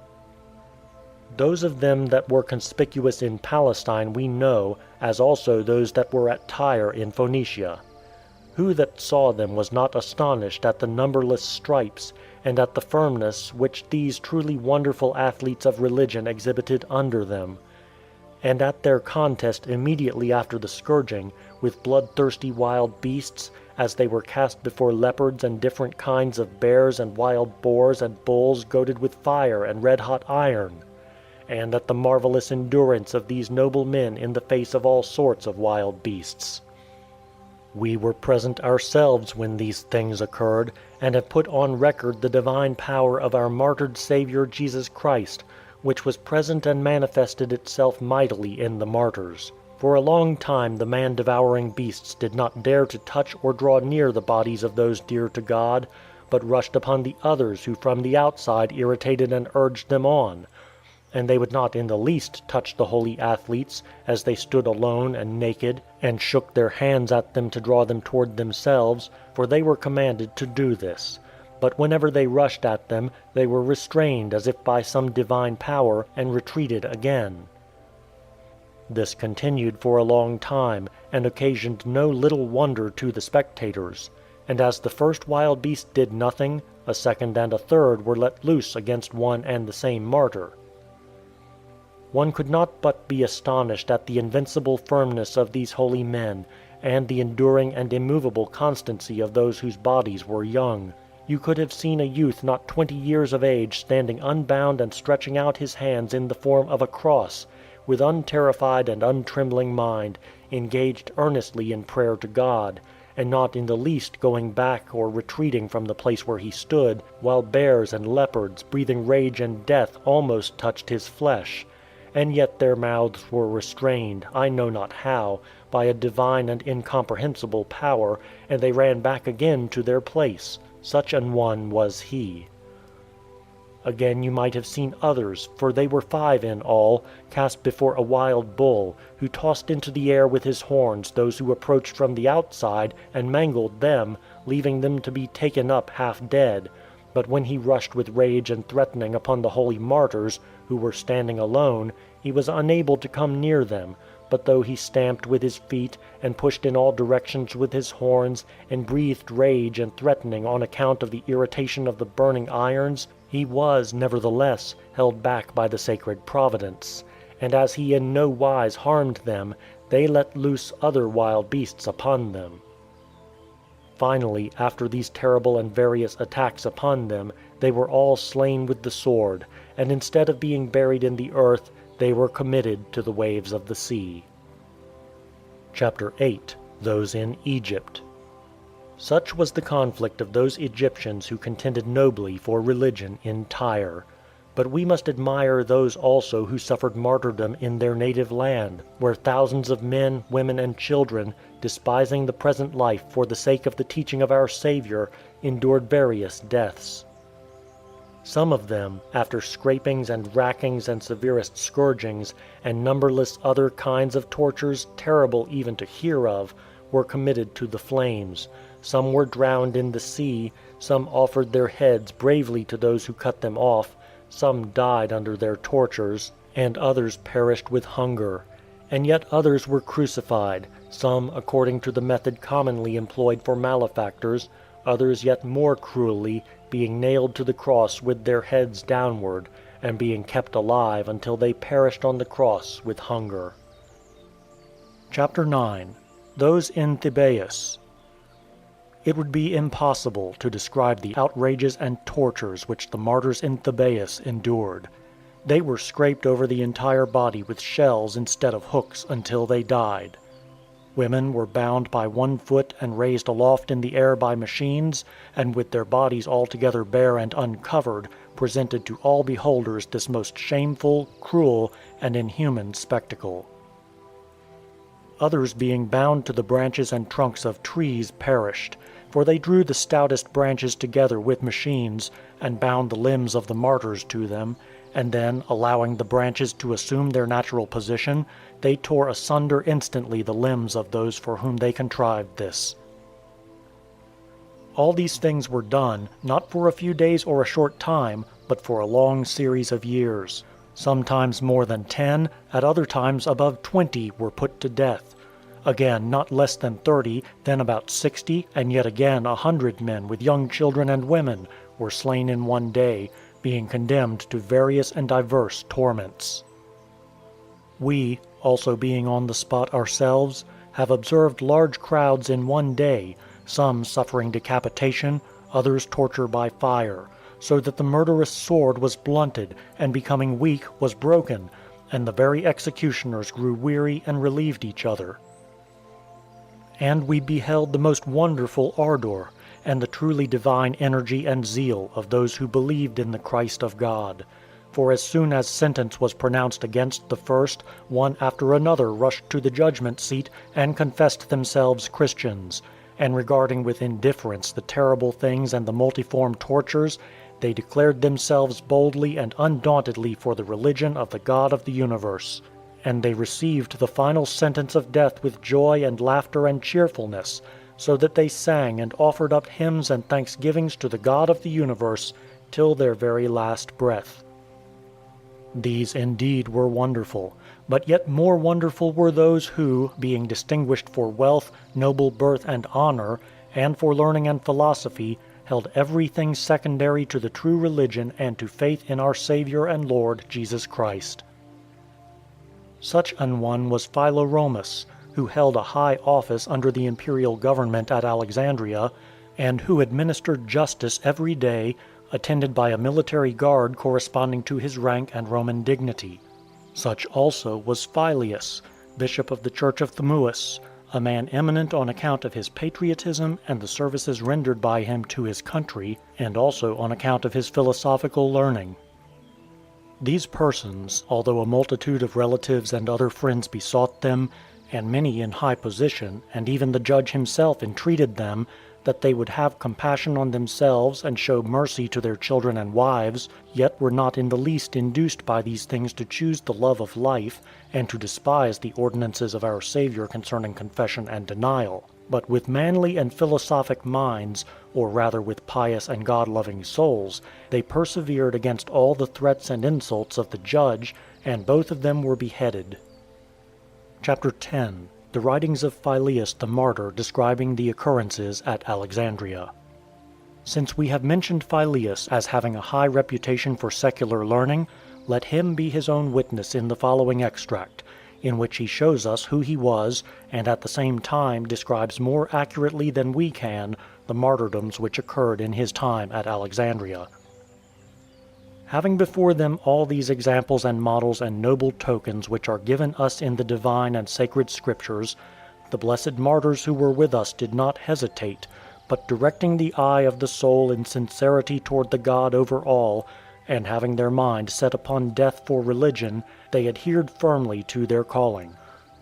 Those of them that were conspicuous in Palestine we know, as also those that were at Tyre in Phoenicia. Who that saw them was not astonished at the numberless stripes, and at the firmness which these truly wonderful athletes of religion exhibited under them, and at their contest immediately after the scourging, with bloodthirsty wild beasts, as they were cast before leopards and different kinds of bears and wild boars and bulls goaded with fire and red-hot iron, and at the marvelous endurance of these noble men in the face of all sorts of wild beasts. We were present ourselves when these things occurred, and have put on record the divine power of our martyred Saviour Jesus Christ, which was present and manifested itself mightily in the martyrs. For a long time the man-devouring beasts did not dare to touch or draw near the bodies of those dear to God, but rushed upon the others who from the outside irritated and urged them on. And they would not in the least touch the holy athletes, as they stood alone and naked, and shook their hands at them to draw them toward themselves, for they were commanded to do this. But whenever they rushed at them, they were restrained as if by some divine power, and retreated again. This continued for a long time, and occasioned no little wonder to the spectators. And as the first wild beast did nothing, a second and a third were let loose against one and the same martyr. One could not but be astonished at the invincible firmness of these holy men, and the enduring and immovable constancy of those whose bodies were young. You could have seen a youth not 20 years of age standing unbound and stretching out his hands in the form of a cross, with unterrified and untrembling mind, engaged earnestly in prayer to God, and not in the least going back or retreating from the place where he stood, while bears and leopards, breathing rage and death, almost touched his flesh. And yet their mouths were restrained, I know not how, by a divine and incomprehensible power, and they ran back again to their place. Such an one was he. Again you might have seen others, for they were 5 in all, cast before a wild bull, who tossed into the air with his horns those who approached from the outside, and mangled them, leaving them to be taken up half dead. But when he rushed with rage and threatening upon the holy martyrs, who were standing alone, he was unable to come near them, but though he stamped with his feet, and pushed in all directions with his horns, and breathed rage and threatening on account of the irritation of the burning irons, he was, nevertheless, held back by the sacred providence. And as he in no wise harmed them, they let loose other wild beasts upon them. Finally, after these terrible and various attacks upon them, they were all slain with the sword, and instead of being buried in the earth, they were committed to the waves of the sea. Chapter 8. Those in Egypt. Such was the conflict of those Egyptians who contended nobly for religion in Tyre. But we must admire those also who suffered martyrdom in their native land, where thousands of men, women, and children, despising the present life for the sake of the teaching of our Saviour, endured various deaths. Some of them, after scrapings and rackings and severest scourgings, and numberless other kinds of tortures terrible even to hear of, were committed to the flames. Some were drowned in the sea, some offered their heads bravely to those who cut them off, some died under their tortures, and others perished with hunger. And yet others were crucified, some according to the method commonly employed for malefactors, others yet more cruelly, being nailed to the cross with their heads downward, and being kept alive until they perished on the cross with hunger. Chapter 9. Those in Tobias. It would be impossible to describe the outrages and tortures which the martyrs in Tobias endured. They were scraped over the entire body with shells instead of hooks until they died. Women were bound by one foot and raised aloft in the air by machines, and with their bodies altogether bare and uncovered, presented to all beholders this most shameful, cruel, and inhuman spectacle. Others being bound to the branches and trunks of trees perished, for they drew the stoutest branches together with machines, and bound the limbs of the martyrs to them, and then, allowing the branches to assume their natural position, they tore asunder instantly the limbs of those for whom they contrived this. All these things were done, not for a few days or a short time, but for a long series of years. Sometimes more than 10, at other times above 20 were put to death. Again not less than 30, then about 60, and yet again 100 men with young children and women were slain in one day, being condemned to various and diverse torments. We, also being on the spot ourselves, have observed large crowds in one day, some suffering decapitation, others torture by fire, so that the murderous sword was blunted, and becoming weak was broken, and the very executioners grew weary and relieved each other. And we beheld the most wonderful ardor, and the truly divine energy and zeal of those who believed in the Christ of God. For as soon as sentence was pronounced against the first, one after another rushed to the judgment seat and confessed themselves Christians. And regarding with indifference the terrible things and the multiform tortures, they declared themselves boldly and undauntedly for the religion of the God of the universe. And they received the final sentence of death with joy and laughter and cheerfulness, so that they sang and offered up hymns and thanksgivings to the God of the universe till their very last breath. These indeed were wonderful, but yet more wonderful were those who, being distinguished for wealth, noble birth, and honor, and for learning and philosophy, held everything secondary to the true religion and to faith in our Saviour and Lord Jesus Christ. Such an one was Philoromus, who held a high office under the imperial government at Alexandria, and who administered justice every day, attended by a military guard corresponding to his rank and Roman dignity. Such also was Phyleus, bishop of the church of Thammuas, a man eminent on account of his patriotism and the services rendered by him to his country, and also on account of his philosophical learning. These persons, although a multitude of relatives and other friends besought them, and many in high position, and even the judge himself entreated them, that they would have compassion on themselves and show mercy to their children and wives, yet were not in the least induced by these things to choose the love of life, and to despise the ordinances of our Saviour concerning confession and denial. But with manly and philosophic minds, or rather with pious and God-loving souls, they persevered against all the threats and insults of the judge, and both of them were beheaded. Chapter 10. The writings of Phyleus the martyr describing the occurrences at Alexandria. Since we have mentioned Phyleus as having a high reputation for secular learning, let him be his own witness in the following extract, in which he shows us who he was, and at the same time describes more accurately than we can the martyrdoms which occurred in his time at Alexandria. Having before them all these examples and models and noble tokens which are given us in the divine and sacred Scriptures, the blessed martyrs who were with us did not hesitate, but directing the eye of the soul in sincerity toward the God over all, and having their mind set upon death for religion, they adhered firmly to their calling.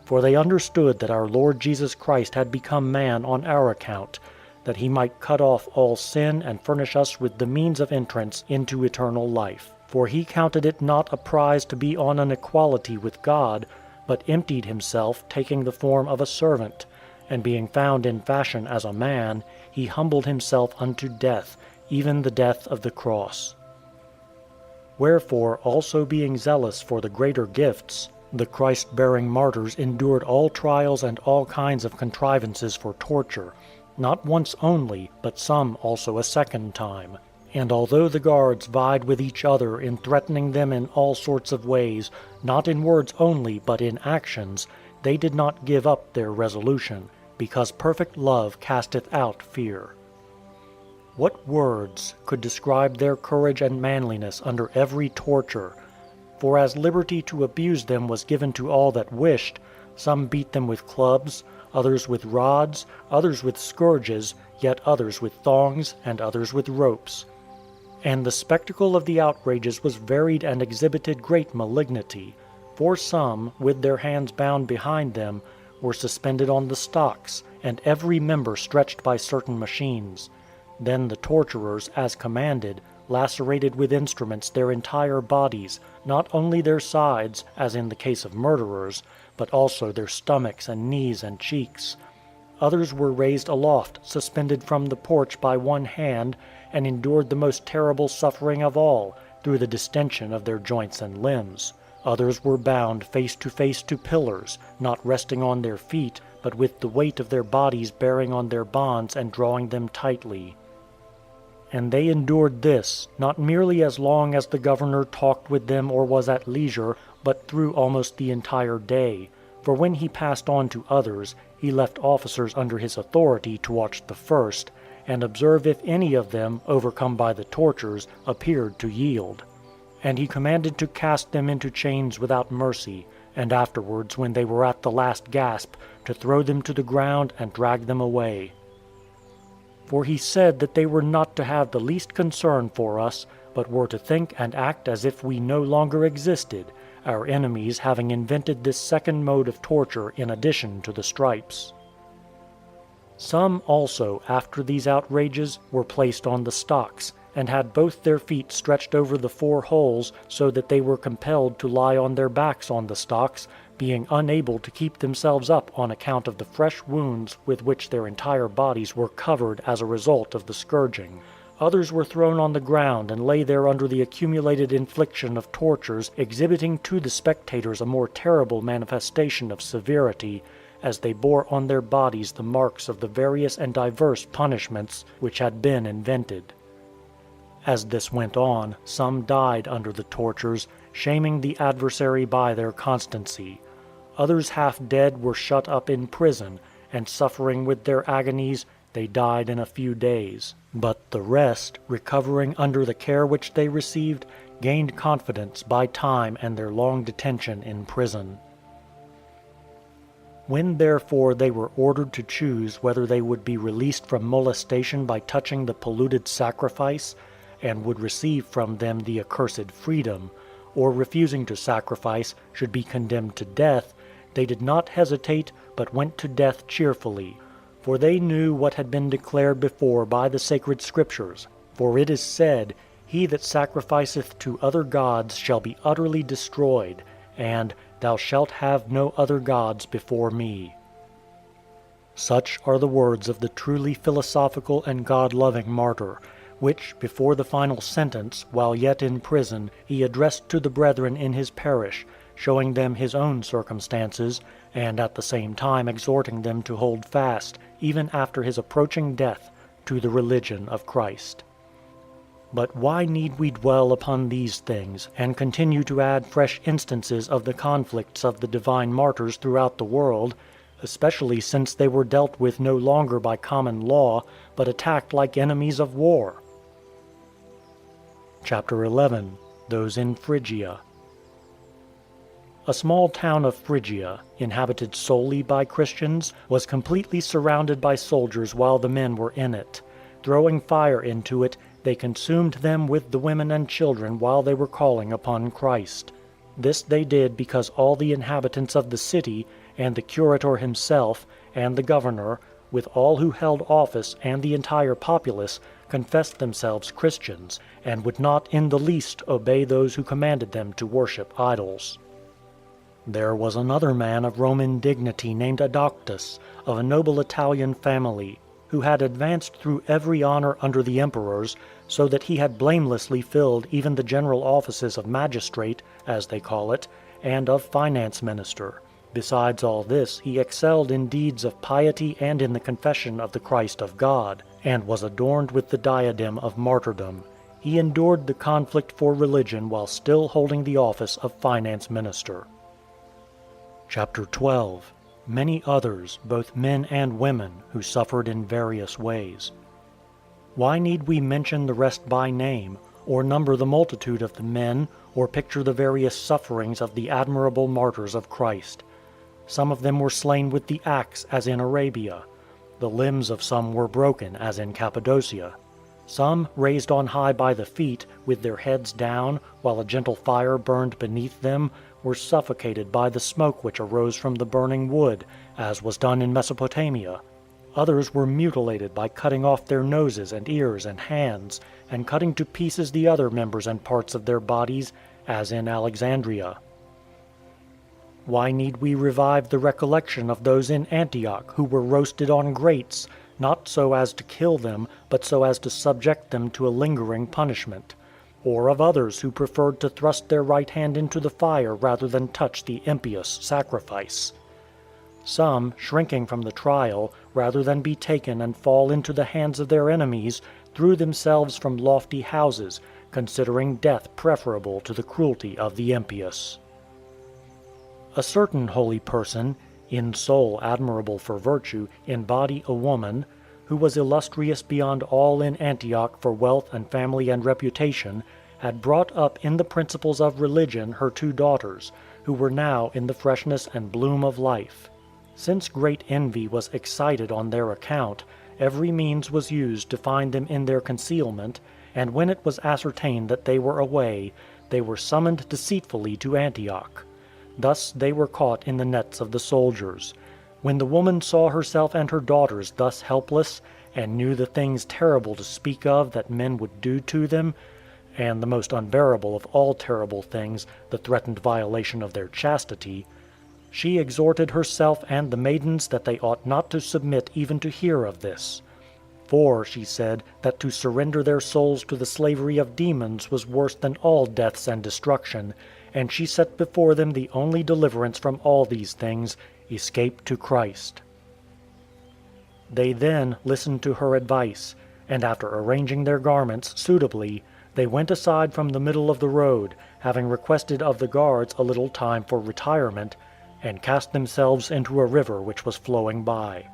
For they understood that our Lord Jesus Christ had become man on our account, that he might cut off all sin and furnish us with the means of entrance into eternal life. For he counted it not a prize to be on an equality with God, but emptied himself, taking the form of a servant, and being found in fashion as a man, he humbled himself unto death, even the death of the cross. Wherefore, also being zealous for the greater gifts, the Christ-bearing martyrs endured all trials and all kinds of contrivances for torture, not once only, but some also a second time. And although the guards vied with each other in threatening them in all sorts of ways, not in words only, but in actions, they did not give up their resolution, because perfect love casteth out fear. What words could describe their courage and manliness under every torture? For as liberty to abuse them was given to all that wished, some beat them with clubs, others with rods, others with scourges, yet others with thongs, and others with ropes. And the spectacle of the outrages was varied and exhibited great malignity. For some, with their hands bound behind them, were suspended on the stocks, and every member stretched by certain machines. Then the torturers, as commanded, lacerated with instruments their entire bodies, not only their sides, as in the case of murderers, but also their stomachs and knees and cheeks. Others were raised aloft, suspended from the porch by one hand, and endured the most terrible suffering of all, through the distension of their joints and limbs. Others were bound face to pillars, not resting on their feet, but with the weight of their bodies bearing on their bonds and drawing them tightly. And they endured this, not merely as long as the governor talked with them or was at leisure, but through almost the entire day. For when he passed on to others, he left officers under his authority to watch the first, and observe if any of them, overcome by the tortures, appeared to yield. And he commanded to cast them into chains without mercy, and afterwards, when they were at the last gasp, to throw them to the ground and drag them away. For he said that they were not to have the least concern for us, but were to think and act as if we no longer existed, our enemies having invented this second mode of torture in addition to the stripes. Some also, after these outrages, were placed on the stocks, and had both their feet stretched over the 4 holes, so that they were compelled to lie on their backs on the stocks, being unable to keep themselves up on account of the fresh wounds with which their entire bodies were covered as a result of the scourging. Others were thrown on the ground and lay there under the accumulated infliction of tortures, exhibiting to the spectators a more terrible manifestation of severity, as they bore on their bodies the marks of the various and diverse punishments which had been invented. As this went on, some died under the tortures, shaming the adversary by their constancy. Others half dead were shut up in prison, and suffering with their agonies, they died in a few days. But the rest, recovering under the care which they received, gained confidence by time and their long detention in prison. When therefore they were ordered to choose whether they would be released from molestation by touching the polluted sacrifice, and would receive from them the accursed freedom, or refusing to sacrifice should be condemned to death, they did not hesitate, but went to death cheerfully. For they knew what had been declared before by the sacred Scriptures. For it is said, "He that sacrificeth to other gods shall be utterly destroyed," and "Thou shalt have no other gods before me." Such are the words of the truly philosophical and God-loving martyr, which, before the final sentence, while yet in prison, he addressed to the brethren in his parish, showing them his own circumstances, and at the same time exhorting them to hold fast, even after his approaching death, to the religion of Christ. But why need we dwell upon these things, and continue to add fresh instances of the conflicts of the divine martyrs throughout the world, especially since they were dealt with no longer by common law, but attacked like enemies of war? Chapter 11. those in Phrygia. A small town of Phrygia, inhabited solely by Christians, was completely surrounded by soldiers while the men were in it. Throwing fire into it, they consumed them with the women and children while they were calling upon Christ. This they did because all the inhabitants of the city, and the curator himself, and the governor, with all who held office and the entire populace, confessed themselves Christians, and would not in the least obey those who commanded them to worship idols. There was another man of Roman dignity named Adoctus, of a noble Italian family, who had advanced through every honor under the emperors, so that he had blamelessly filled even the general offices of magistrate, as they call it, and of finance minister. Besides all this, he excelled in deeds of piety and in the confession of the Christ of God, and was adorned with the diadem of martyrdom. He endured the conflict for religion while still holding the office of finance minister. Chapter 12. Many others, both men and women, who suffered in various ways. Why need we mention the rest by name, or number the multitude of the men, or picture the various sufferings of the admirable martyrs of Christ? Some of them were slain with the axe, as in Arabia. The limbs of some were broken, as in Cappadocia. Some, raised on high by the feet, with their heads down, while a gentle fire burned beneath them, were suffocated by the smoke which arose from the burning wood, as was done in Mesopotamia. Others were mutilated by cutting off their noses and ears and hands, and cutting to pieces the other members and parts of their bodies, as in Alexandria. Why need we revive the recollection of those in Antioch who were roasted on grates, not so as to kill them, but so as to subject them to a lingering punishment? Or of others who preferred to thrust their right hand into the fire rather than touch the impious sacrifice? Some, shrinking from the trial, rather than be taken and fall into the hands of their enemies, threw themselves from lofty houses, considering death preferable to the cruelty of the impious. A certain holy person, in soul admirable for virtue, in body a woman, who was illustrious beyond all in Antioch for wealth and family and reputation, had brought up in the principles of religion her 2 daughters, who were now in the freshness and bloom of life. Since great envy was excited on their account, every means was used to find them in their concealment, and when it was ascertained that they were away, they were summoned deceitfully to Antioch. Thus they were caught in the nets of the soldiers. When the woman saw herself and her daughters thus helpless, and knew the things terrible to speak of that men would do to them, and the most unbearable of all terrible things, the threatened violation of their chastity, she exhorted herself and the maidens that they ought not to submit even to hear of this. For, she said, that to surrender their souls to the slavery of demons was worse than all deaths and destruction, and she set before them the only deliverance from all these things, escape to Christ. They then listened to her advice, and after arranging their garments suitably, they went aside from the middle of the road, having requested of the guards a little time for retirement, and cast themselves into a river which was flowing by.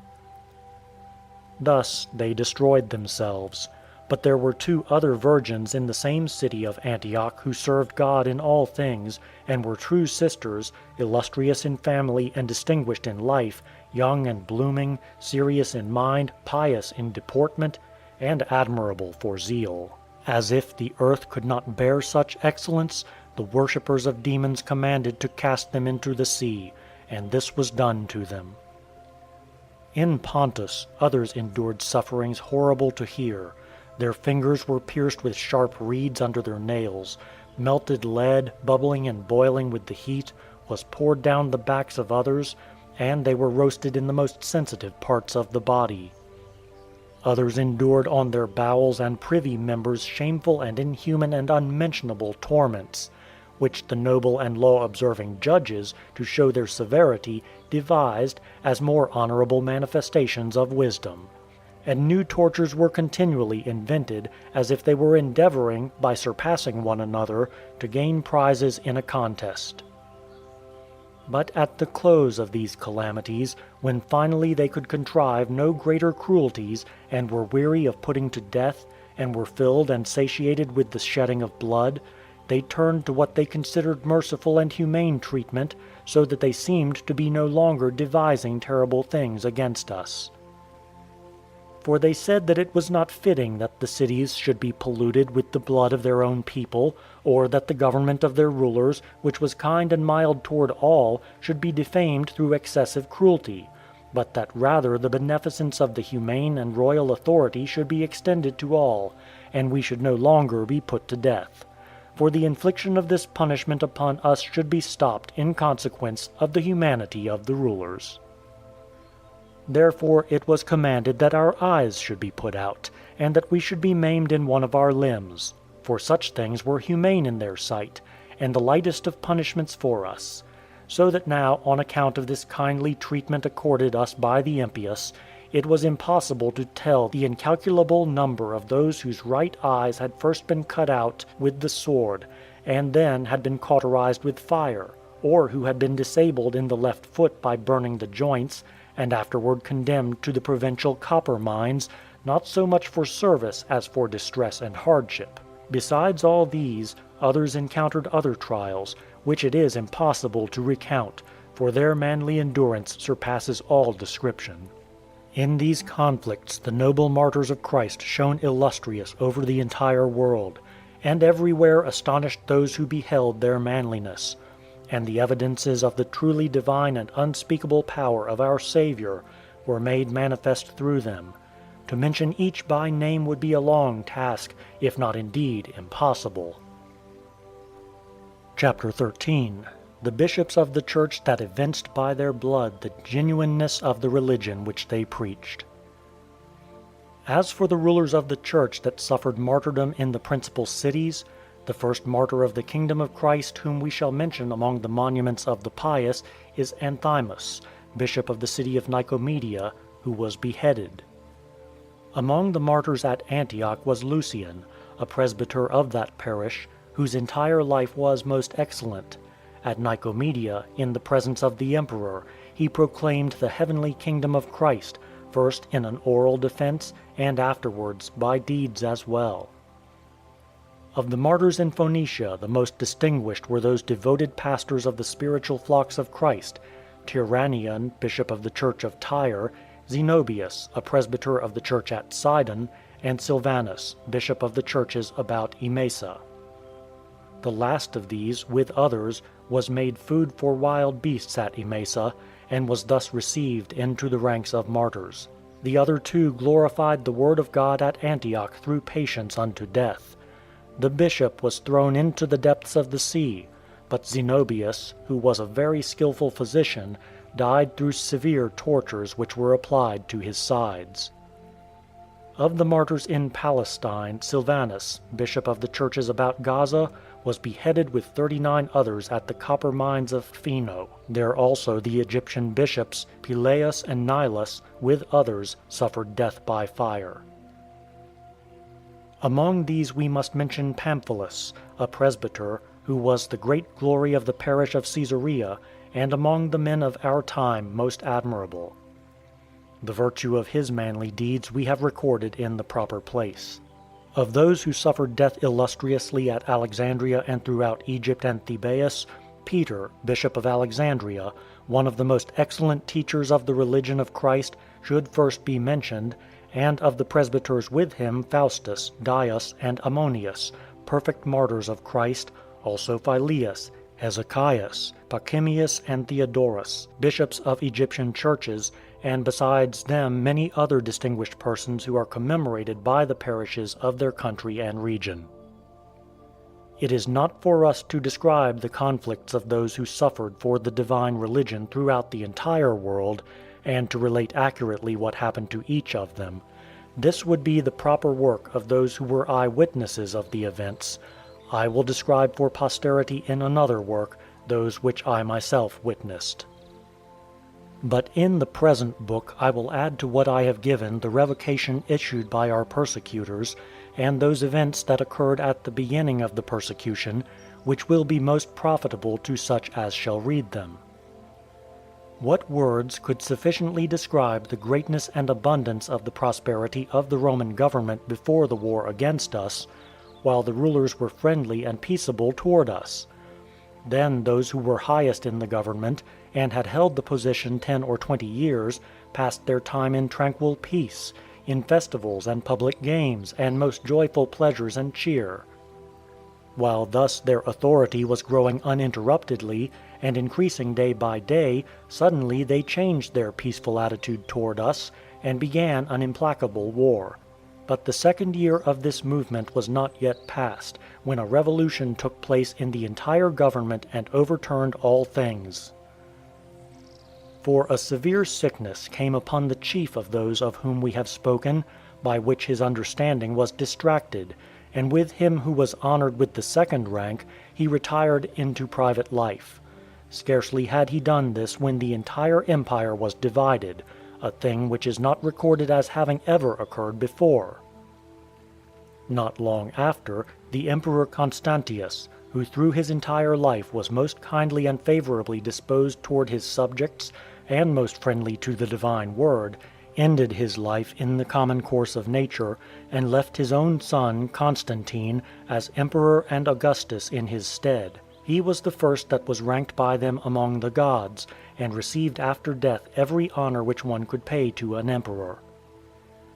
Thus they destroyed themselves. But there were 2 other virgins in the same city of Antioch who served God in all things, and were true sisters, illustrious in family and distinguished in life, young and blooming, serious in mind, pious in deportment, and admirable for zeal. As if the earth could not bear such excellence, the worshippers of demons commanded to cast them into the sea, and this was done to them. In Pontus, others endured sufferings horrible to hear. Their fingers were pierced with sharp reeds under their nails. Melted lead, bubbling and boiling with the heat, was poured down the backs of others, and they were roasted in the most sensitive parts of the body. Others endured on their bowels and privy members shameful and inhuman and unmentionable torments, which the noble and law-observing judges, to show their severity, devised as more honorable manifestations of wisdom. And new tortures were continually invented, as if they were endeavoring, by surpassing one another, to gain prizes in a contest. But at the close of these calamities, when finally they could contrive no greater cruelties, and were weary of putting to death, and were filled and satiated with the shedding of blood, they turned to what they considered merciful and humane treatment, so that they seemed to be no longer devising terrible things against us. For they said that it was not fitting that the cities should be polluted with the blood of their own people, or that the government of their rulers, which was kind and mild toward all, should be defamed through excessive cruelty, but that rather the beneficence of the humane and royal authority should be extended to all, and we should no longer be put to death. For the infliction of this punishment upon us should be stopped in consequence of the humanity of the rulers. Therefore it was commanded that our eyes should be put out, and that we should be maimed in one of our limbs. For such things were humane in their sight, and the lightest of punishments for us. So that now, on account of this kindly treatment accorded us by the impious, it was impossible to tell the incalculable number of those whose right eyes had first been cut out with the sword, and then had been cauterized with fire, or who had been disabled in the left foot by burning the joints, and afterward condemned to the provincial copper mines, not so much for service as for distress and hardship. Besides all these, others encountered other trials, which it is impossible to recount, for their manly endurance surpasses all description. In these conflicts the noble martyrs of Christ shone illustrious over the entire world, and everywhere astonished those who beheld their manliness. And the evidences of the truly divine and unspeakable power of our Savior were made manifest through them. To mention each by name would be a long task, if not indeed impossible. Chapter 13. The bishops of the Church that evinced by their blood the genuineness of the religion which they preached. As for the rulers of the Church that suffered martyrdom in the principal cities, the first martyr of the kingdom of Christ whom we shall mention among the monuments of the pious is Anthimus, bishop of the city of Nicomedia, who was beheaded. Among the martyrs at Antioch was Lucian, a presbyter of that parish, whose entire life was most excellent. At Nicomedia, in the presence of the emperor, he proclaimed the heavenly kingdom of Christ, first in an oral defense, and afterwards by deeds as well. Of the martyrs in Phoenicia, the most distinguished were those devoted pastors of the spiritual flocks of Christ, Tyrannion, bishop of the church of Tyre, Zenobius, a presbyter of the church at Sidon, and Silvanus, bishop of the churches about Emesa. The last of these, with others, was made food for wild beasts at Emesa, and was thus received into the ranks of martyrs. The other two glorified the word of God at Antioch through patience unto death. The bishop was thrown into the depths of the sea, but Zenobius, who was a very skillful physician, died through severe tortures which were applied to his sides. Of the martyrs in Palestine, Silvanus, bishop of the churches about Gaza, was beheaded with 39 others at the copper mines of Phino. There also the Egyptian bishops, Phyleus and Nilus, with others, suffered death by fire. Among these we must mention Pamphilus, a presbyter, who was the great glory of the parish of Caesarea, and among the men of our time most admirable. The virtue of his manly deeds we have recorded in the proper place. Of those who suffered death illustriously at Alexandria and throughout Egypt and Thebais, Peter, bishop of Alexandria, one of the most excellent teachers of the religion of Christ, should first be mentioned, and of the presbyters with him Faustus, Dias, and Ammonius, perfect martyrs of Christ, also Phyleus, Hezekias, Pachemius, and Theodorus, bishops of Egyptian churches, and besides them many other distinguished persons who are commemorated by the parishes of their country and region. It is not for us to describe the conflicts of those who suffered for the divine religion throughout the entire world, and to relate accurately what happened to each of them. This would be the proper work of those who were eye-witnesses of the events. I will describe for posterity in another work those which I myself witnessed. But in the present book I will add to what I have given the revocation issued by our persecutors, and those events that occurred at the beginning of the persecution, which will be most profitable to such as shall read them. What words could sufficiently describe the greatness and abundance of the prosperity of the Roman government before the war against us, while the rulers were friendly and peaceable toward us. Then those who were highest in the government, and had held the position 10 or 20 years, passed their time in tranquil peace, in festivals and public games, and most joyful pleasures and cheer. While thus their authority was growing uninterruptedly, and increasing day by day, suddenly they changed their peaceful attitude toward us, and began an implacable war. But the second year of this movement was not yet past, when a revolution took place in the entire government and overturned all things. For a severe sickness came upon the chief of those of whom we have spoken, by which his understanding was distracted, and with him who was honored with the second rank, he retired into private life. Scarcely had he done this when the entire empire was divided, a thing which is not recorded as having ever occurred before. Not long after, the Emperor Constantius, who through his entire life was most kindly and favorably disposed toward his subjects, and most friendly to the divine word, ended his life in the common course of nature, and left his own son, Constantine, as emperor and Augustus in his stead. He was the first that was ranked by them among the gods, and received after death every honor which one could pay to an emperor.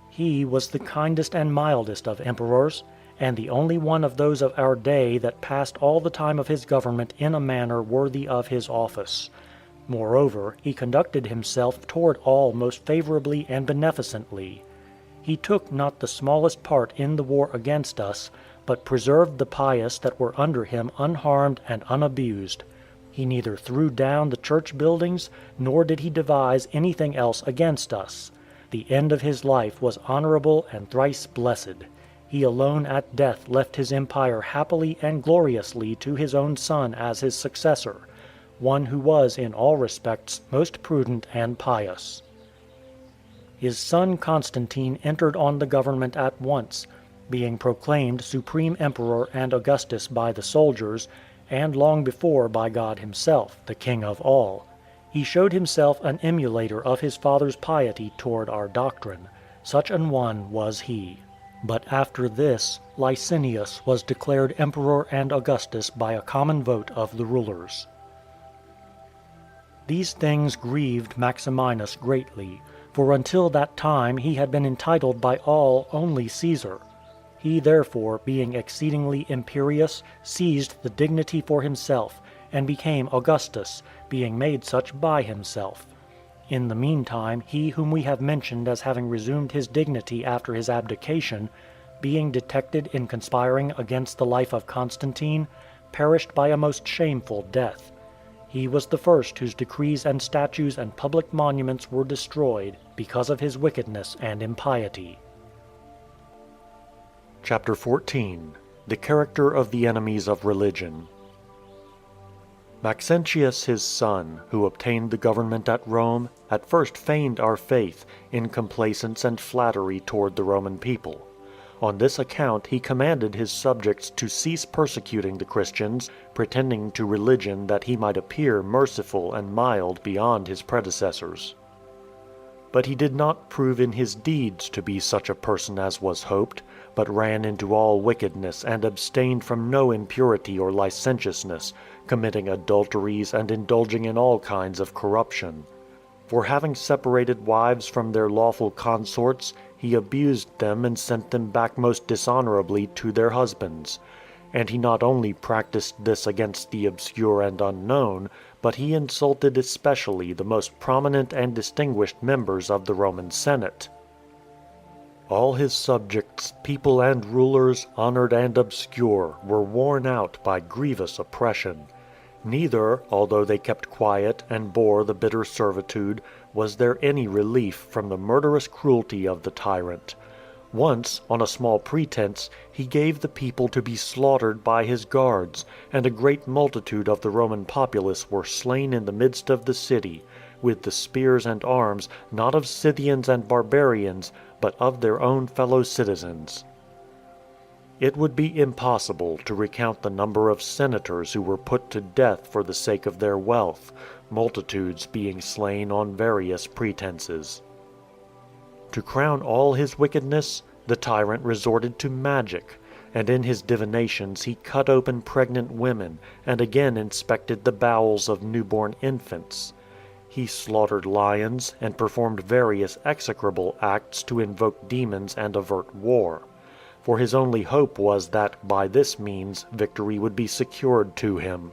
He was the kindest and mildest of emperors, and the only one of those of our day that passed all the time of his government in a manner worthy of his office. Moreover, he conducted himself toward all most favorably and beneficently. He took not the smallest part in the war against us, but preserved the pious that were under him unharmed and unabused. He neither threw down the church buildings, nor did he devise anything else against us. The end of his life was honorable and thrice blessed. He alone at death left his empire happily and gloriously to his own son as his successor, one who was in all respects most prudent and pious. His son Constantine entered on the government at once, being proclaimed supreme emperor and Augustus by the soldiers, and long before by God himself, the King of all. He showed himself an emulator of his father's piety toward our doctrine. Such an one was he. But after this, Licinius was declared emperor and Augustus by a common vote of the rulers. These things grieved Maximinus greatly, for until that time he had been entitled by all only Caesar. He therefore, being exceedingly imperious, seized the dignity for himself, and became Augustus, being made such by himself. In the meantime he whom we have mentioned as having resumed his dignity after his abdication, being detected in conspiring against the life of Constantine, perished by a most shameful death. He was the first whose decrees and statues and public monuments were destroyed because of his wickedness and impiety. Chapter 14. The Character of the Enemies of Religion. Maxentius his son, who obtained the government at Rome, at first feigned our faith, in complaisance and flattery toward the Roman people. On this account he commanded his subjects to cease persecuting the Christians, pretending to religion that he might appear merciful and mild beyond his predecessors. But he did not prove in his deeds to be such a person as was hoped, but ran into all wickedness and abstained from no impurity or licentiousness, committing adulteries and indulging in all kinds of corruption. For having separated wives from their lawful consorts, he abused them and sent them back most dishonorably to their husbands. And he not only practiced this against the obscure and unknown, but he insulted especially the most prominent and distinguished members of the Roman Senate. All his subjects, people and rulers, honored and obscure, were worn out by grievous oppression. Neither, although they kept quiet and bore the bitter servitude, was there any relief from the murderous cruelty of the tyrant. Once, on a small pretense, he gave the people to be slaughtered by his guards, and a great multitude of the Roman populace were slain in the midst of the city, with the spears and arms, not of Scythians and barbarians, but of their own fellow citizens. It would be impossible to recount the number of senators who were put to death for the sake of their wealth, multitudes being slain on various pretenses. To crown all his wickedness, the tyrant resorted to magic, and in his divinations he cut open pregnant women, and again inspected the bowels of newborn infants. He slaughtered lions, and performed various execrable acts to invoke demons and avert war. For his only hope was that, by this means, victory would be secured to him.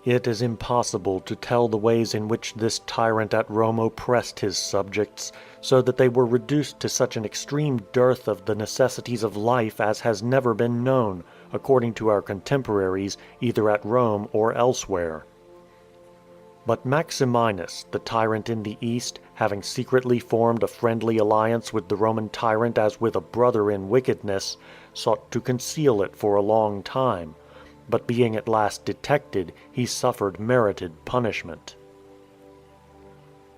It is impossible to tell the ways in which this tyrant at Rome oppressed his subjects, so that they were reduced to such an extreme dearth of the necessities of life as has never been known, according to our contemporaries, either at Rome or elsewhere. But Maximinus, the tyrant in the east, having secretly formed a friendly alliance with the Roman tyrant as with a brother in wickedness, sought to conceal it for a long time. But being at last detected, he suffered merited punishment.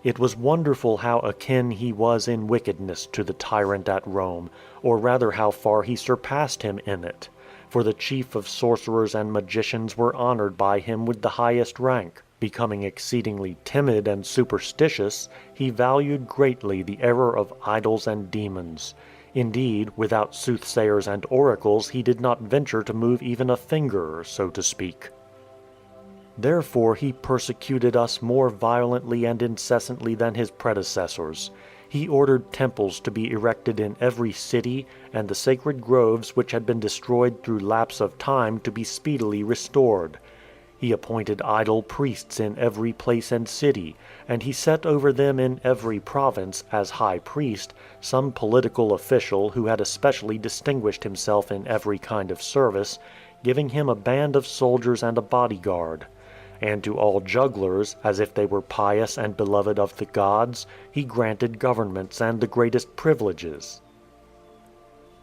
It was wonderful how akin he was in wickedness to the tyrant at Rome, or rather how far he surpassed him in it. For the chief of sorcerers and magicians were honored by him with the highest rank. Becoming exceedingly timid and superstitious, he valued greatly the error of idols and demons. Indeed, without soothsayers and oracles he did not venture to move even a finger, so to speak. Therefore he persecuted us more violently and incessantly than his predecessors. He ordered temples to be erected in every city, and the sacred groves which had been destroyed through lapse of time to be speedily restored. He appointed idol priests in every place and city, and he set over them in every province, as high priest, some political official who had especially distinguished himself in every kind of service, giving him a band of soldiers and a bodyguard. And to all jugglers, as if they were pious and beloved of the gods, he granted governments and the greatest privileges.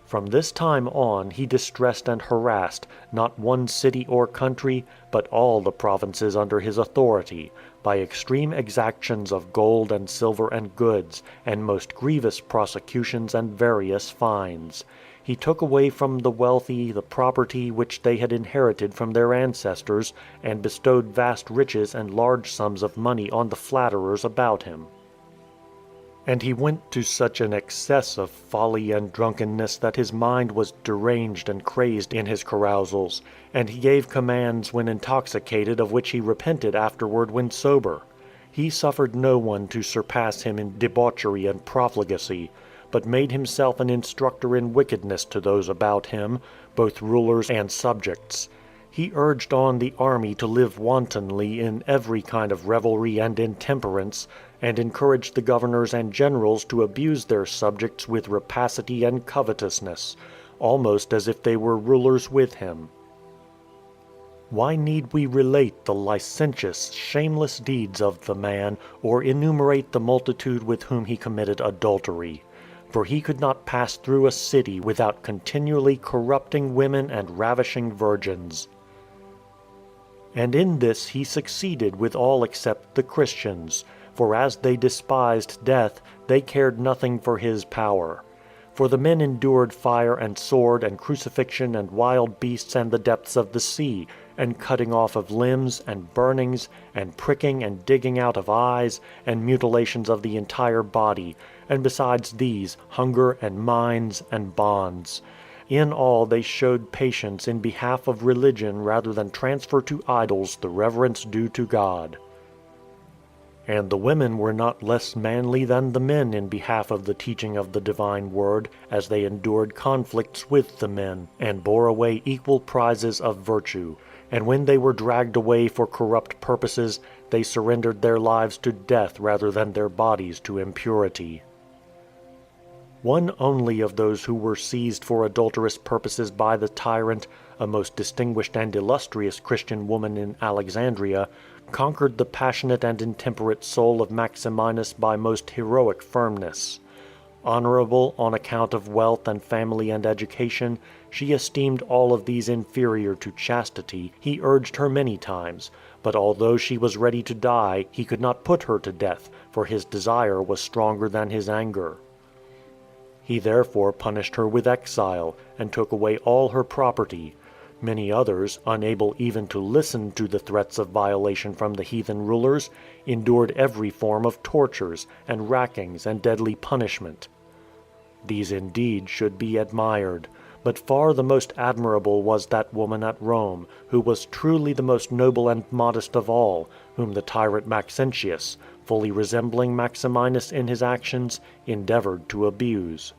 From this time on he distressed and harassed, not one city or country, but all the provinces under his authority, by extreme exactions of gold and silver and goods, and most grievous prosecutions and various fines. He took away from the wealthy the property which they had inherited from their ancestors, and bestowed vast riches and large sums of money on the flatterers about him. And he went to such an excess of folly and drunkenness that his mind was deranged and crazed in his carousals, and he gave commands when intoxicated of which he repented afterward when sober. He suffered no one to surpass him in debauchery and profligacy, but made himself an instructor in wickedness to those about him, both rulers and subjects. He urged on the army to live wantonly in every kind of revelry and intemperance, and encouraged the governors and generals to abuse their subjects with rapacity and covetousness, almost as if they were rulers with him. Why need we relate the licentious, shameless deeds of the man, or enumerate the multitude with whom he committed adultery? For he could not pass through a city without continually corrupting women and ravishing virgins. And in this he succeeded with all except the Christians, for as they despised death, they cared nothing for his power. For the men endured fire and sword and crucifixion and wild beasts and the depths of the sea, and cutting off of limbs, and burnings, and pricking and digging out of eyes, and mutilations of the entire body, and besides these, hunger and mines and bonds. In all they showed patience in behalf of religion rather than transfer to idols the reverence due to God. And the women were not less manly than the men in behalf of the teaching of the divine word, as they endured conflicts with the men, and bore away equal prizes of virtue. And when they were dragged away for corrupt purposes, they surrendered their lives to death rather than their bodies to impurity. One only of those who were seized for adulterous purposes by the tyrant, a most distinguished and illustrious Christian woman in Alexandria, conquered the passionate and intemperate soul of Maximinus by most heroic firmness. Honorable on account of wealth and family and education, she esteemed all of these inferior to chastity. He urged her many times, but although she was ready to die, he could not put her to death, for his desire was stronger than his anger. He therefore punished her with exile, and took away all her property. Many others, unable even to listen to the threats of violation from the heathen rulers, endured every form of tortures, and rackings, and deadly punishment. These indeed should be admired, But far the most admirable was that woman at Rome, who was truly the most noble and modest of all, whom the tyrant Maxentius, fully resembling Maximinus in his actions, endeavored to abuse.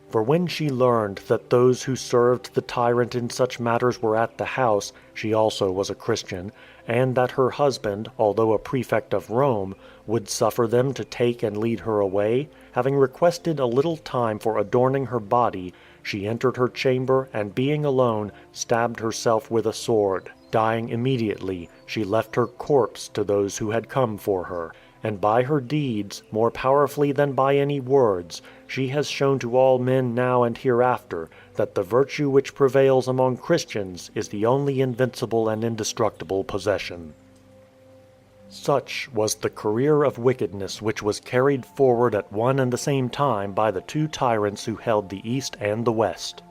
For when she learned that those who served the tyrant in such matters were at the house, she also was a Christian, and that her husband, although a prefect of Rome, would suffer them to take and lead her away, having requested a little time for adorning her body, she entered her chamber, and being alone, stabbed herself with a sword. Dying immediately, she left her corpse to those who had come for her. And by her deeds, more powerfully than by any words, she has shown to all men now and hereafter that the virtue which prevails among Christians is the only invincible and indestructible possession. Such was the career of wickedness which was carried forward at one and the same time by the two tyrants who held the East and the West.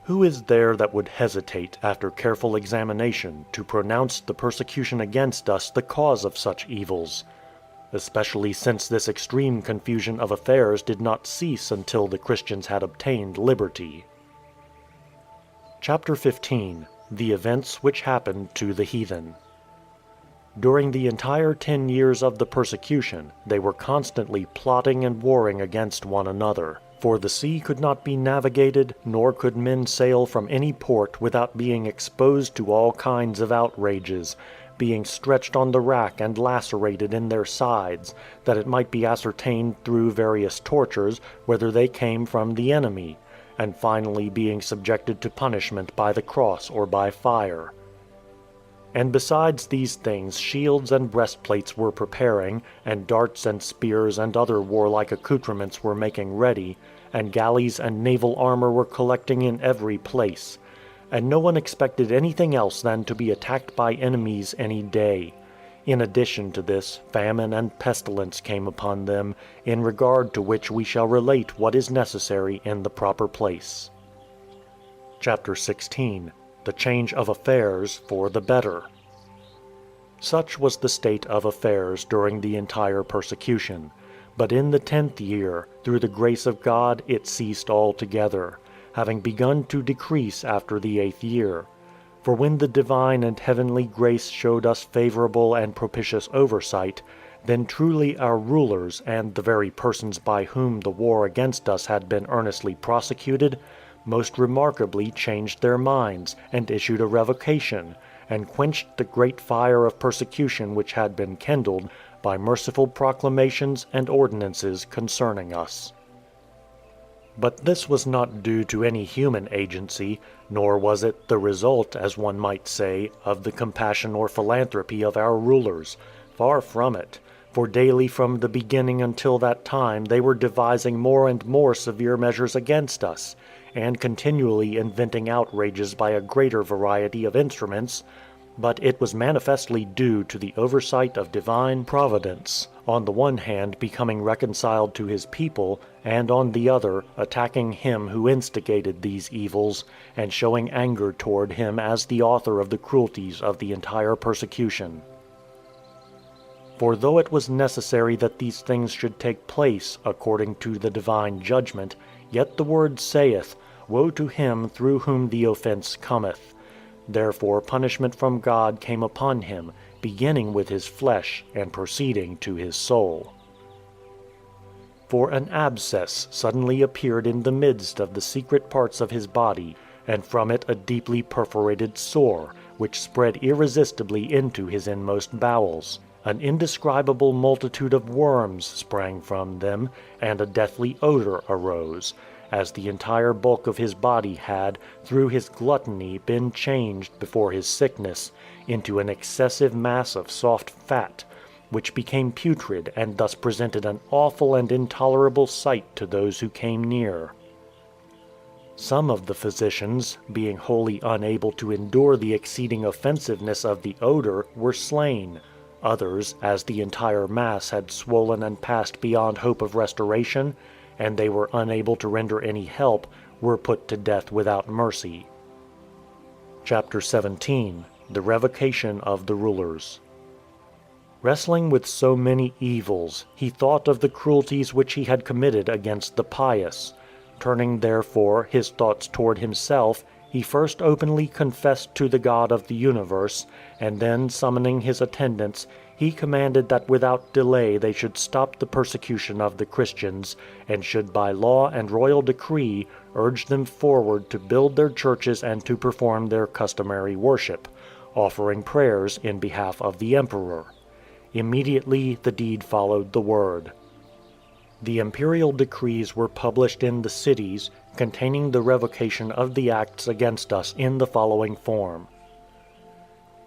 Who is there that would hesitate, after careful examination, to pronounce the persecution against us the cause of such evils? Especially since this extreme confusion of affairs did not cease until the Christians had obtained liberty. Chapter 15. The Events which Happened to the Heathen. During the entire 10 years of the persecution, they were constantly plotting and warring against one another. For the sea could not be navigated, nor could men sail from any port without being exposed to all kinds of outrages, being stretched on the rack and lacerated in their sides, that it might be ascertained through various tortures whether they came from the enemy, and finally being subjected to punishment by the cross or by fire. And besides these things, shields and breastplates were preparing, and darts and spears and other warlike accoutrements were making ready, and galleys and naval armor were collecting in every place. And no one expected anything else than to be attacked by enemies any day. In addition to this, famine and pestilence came upon them, in regard to which we shall relate what is necessary in the proper place. Chapter 16. The change of affairs for the better. Such was the state of affairs during the entire persecution. But in the 10th year, through the grace of God, it ceased altogether, having begun to decrease after the 8th year. For when the divine and heavenly grace showed us favorable and propitious oversight, then truly our rulers, and the very persons by whom the war against us had been earnestly prosecuted, most remarkably changed their minds, and issued a revocation, and quenched the great fire of persecution which had been kindled by merciful proclamations and ordinances concerning us. But this was not due to any human agency, nor was it the result, as one might say, of the compassion or philanthropy of our rulers. Far from it. For daily from the beginning until that time they were devising more and more severe measures against us, and continually inventing outrages by a greater variety of instruments, but it was manifestly due to the oversight of divine providence, on the one hand becoming reconciled to his people, and on the other attacking him who instigated these evils, and showing anger toward him as the author of the cruelties of the entire persecution. For though it was necessary that these things should take place according to the divine judgment, yet the word saith, Woe to him through whom the offense cometh. Therefore punishment from God came upon him, beginning with his flesh and proceeding to his soul. For an abscess suddenly appeared in the midst of the secret parts of his body, and from it a deeply perforated sore, which spread irresistibly into his inmost bowels. An indescribable multitude of worms sprang from them, and a deathly odor arose, as the entire bulk of his body had, through his gluttony, been changed, before his sickness, into an excessive mass of soft fat, which became putrid and thus presented an awful and intolerable sight to those who came near. Some of the physicians, being wholly unable to endure the exceeding offensiveness of the odor, were slain. Others, as the entire mass had swollen and passed beyond hope of restoration, and they were unable to render any help, were put to death without mercy. Chapter 17. The Revocation of the Rulers. Wrestling with so many evils, he thought of the cruelties which he had committed against the pious. Turning therefore his thoughts toward himself, he first openly confessed to the God of the universe, and then summoning his attendants, he commanded that without delay they should stop the persecution of the Christians, and should by law and royal decree urge them forward to build their churches and to perform their customary worship, offering prayers in behalf of the emperor. Immediately the deed followed the word. The imperial decrees were published in the cities, containing the revocation of the acts against us in the following form.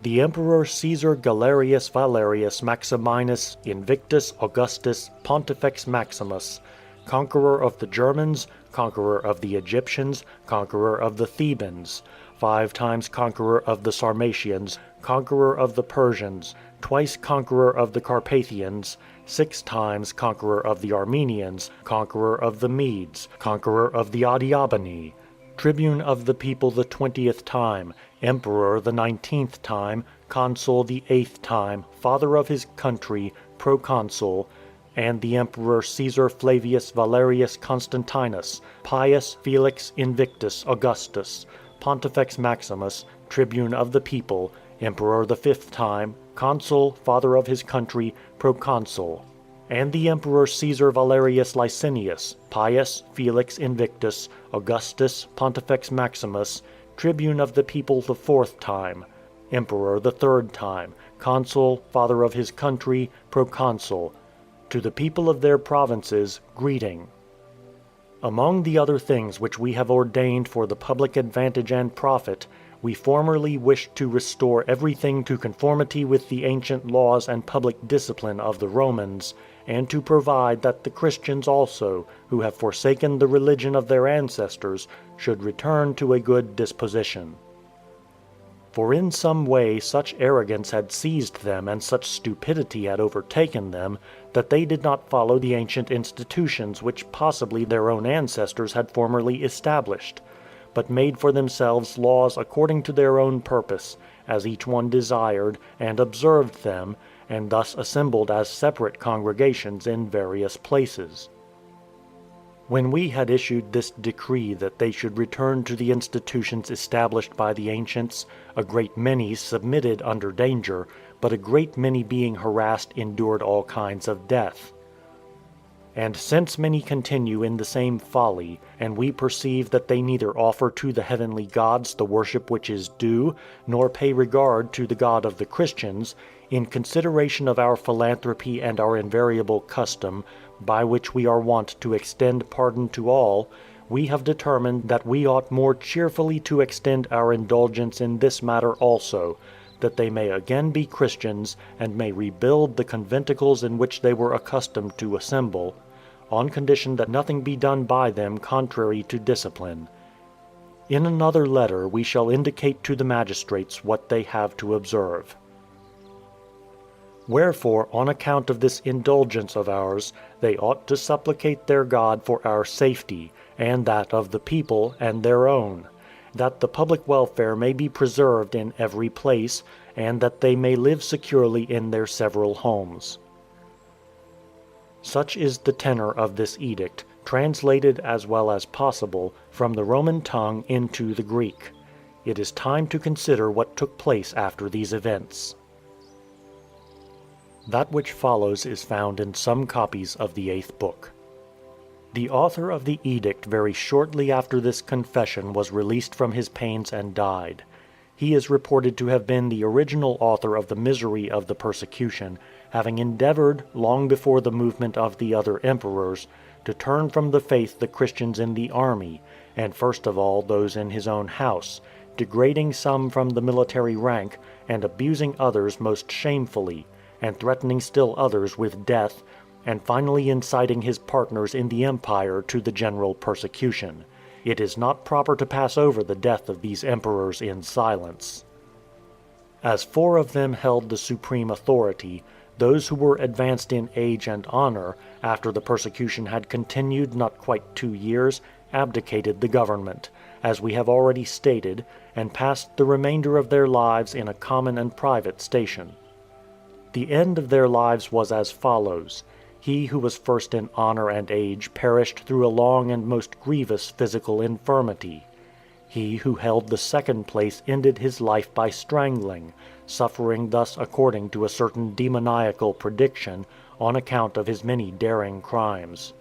The Emperor Caesar Galerius Valerius Maximinus Invictus Augustus Pontifex Maximus, conqueror of the Germans, conqueror of the Egyptians, conqueror of the Thebans, 5 times conqueror of the Sarmatians, conqueror of the Persians, twice conqueror of the Carpathians, 6 times conqueror of the Armenians, conqueror of the Medes, conqueror of the Adiabani, tribune of the people the 20th time, emperor the 19th time, consul the 8th time, father of his country, proconsul, and the Emperor Caesar Flavius Valerius Constantinus, Pius Felix Invictus Augustus, Pontifex Maximus, tribune of the people, emperor the 5th time, consul, father of his country, proconsul, and the Emperor Caesar Valerius Licinius, Pius Felix Invictus Augustus Pontifex Maximus, tribune of the people the 4th time, emperor the 3rd time, consul, father of his country, proconsul. To the people of their provinces, greeting. Among the other things which we have ordained for the public advantage and profit, we formerly wished to restore everything to conformity with the ancient laws and public discipline of the Romans, and to provide that the Christians also, who have forsaken the religion of their ancestors, should return to a good disposition. For in some way such arrogance had seized them and such stupidity had overtaken them, that they did not follow the ancient institutions which possibly their own ancestors had formerly established, but made for themselves laws according to their own purpose, as each one desired, and observed them, and thus assembled as separate congregations in various places. When we had issued this decree that they should return to the institutions established by the ancients, a great many submitted under danger, but a great many being harassed endured all kinds of death. And since many continue in the same folly, and we perceive that they neither offer to the heavenly gods the worship which is due, nor pay regard to the God of the Christians, in consideration of our philanthropy and our invariable custom, by which we are wont to extend pardon to all, we have determined that we ought more cheerfully to extend our indulgence in this matter also, that they may again be Christians, and may rebuild the conventicles in which they were accustomed to assemble, on condition that nothing be done by them contrary to discipline. In another letter we shall indicate to the magistrates what they have to observe. Wherefore, on account of this indulgence of ours, they ought to supplicate their God for our safety, and that of the people, and their own, that the public welfare may be preserved in every place, and that they may live securely in their several homes. Such is the tenor of this edict, translated as well as possible from the Roman tongue into the Greek. It is time to consider what took place after these events. That which follows is found in some copies of the 8th book. The author of the edict very shortly after this confession was released from his pains and died. He is reported to have been the original author of the misery of the persecution, having endeavored, long before the movement of the other emperors, to turn from the faith the Christians in the army, and first of all those in his own house, degrading some from the military rank, and abusing others most shamefully, and threatening still others with death, and finally inciting his partners in the empire to the general persecution. It is not proper to pass over the death of these emperors in silence. As 4 of them held the supreme authority, those who were advanced in age and honor, after the persecution had continued not quite 2 years, abdicated the government, as we have already stated, and passed the remainder of their lives in a common and private station. The end of their lives was as follows. He who was first in honor and age perished through a long and most grievous physical infirmity. He who held the second place ended his life by strangling, suffering thus according to a certain demoniacal prediction, on account of his many daring crimes.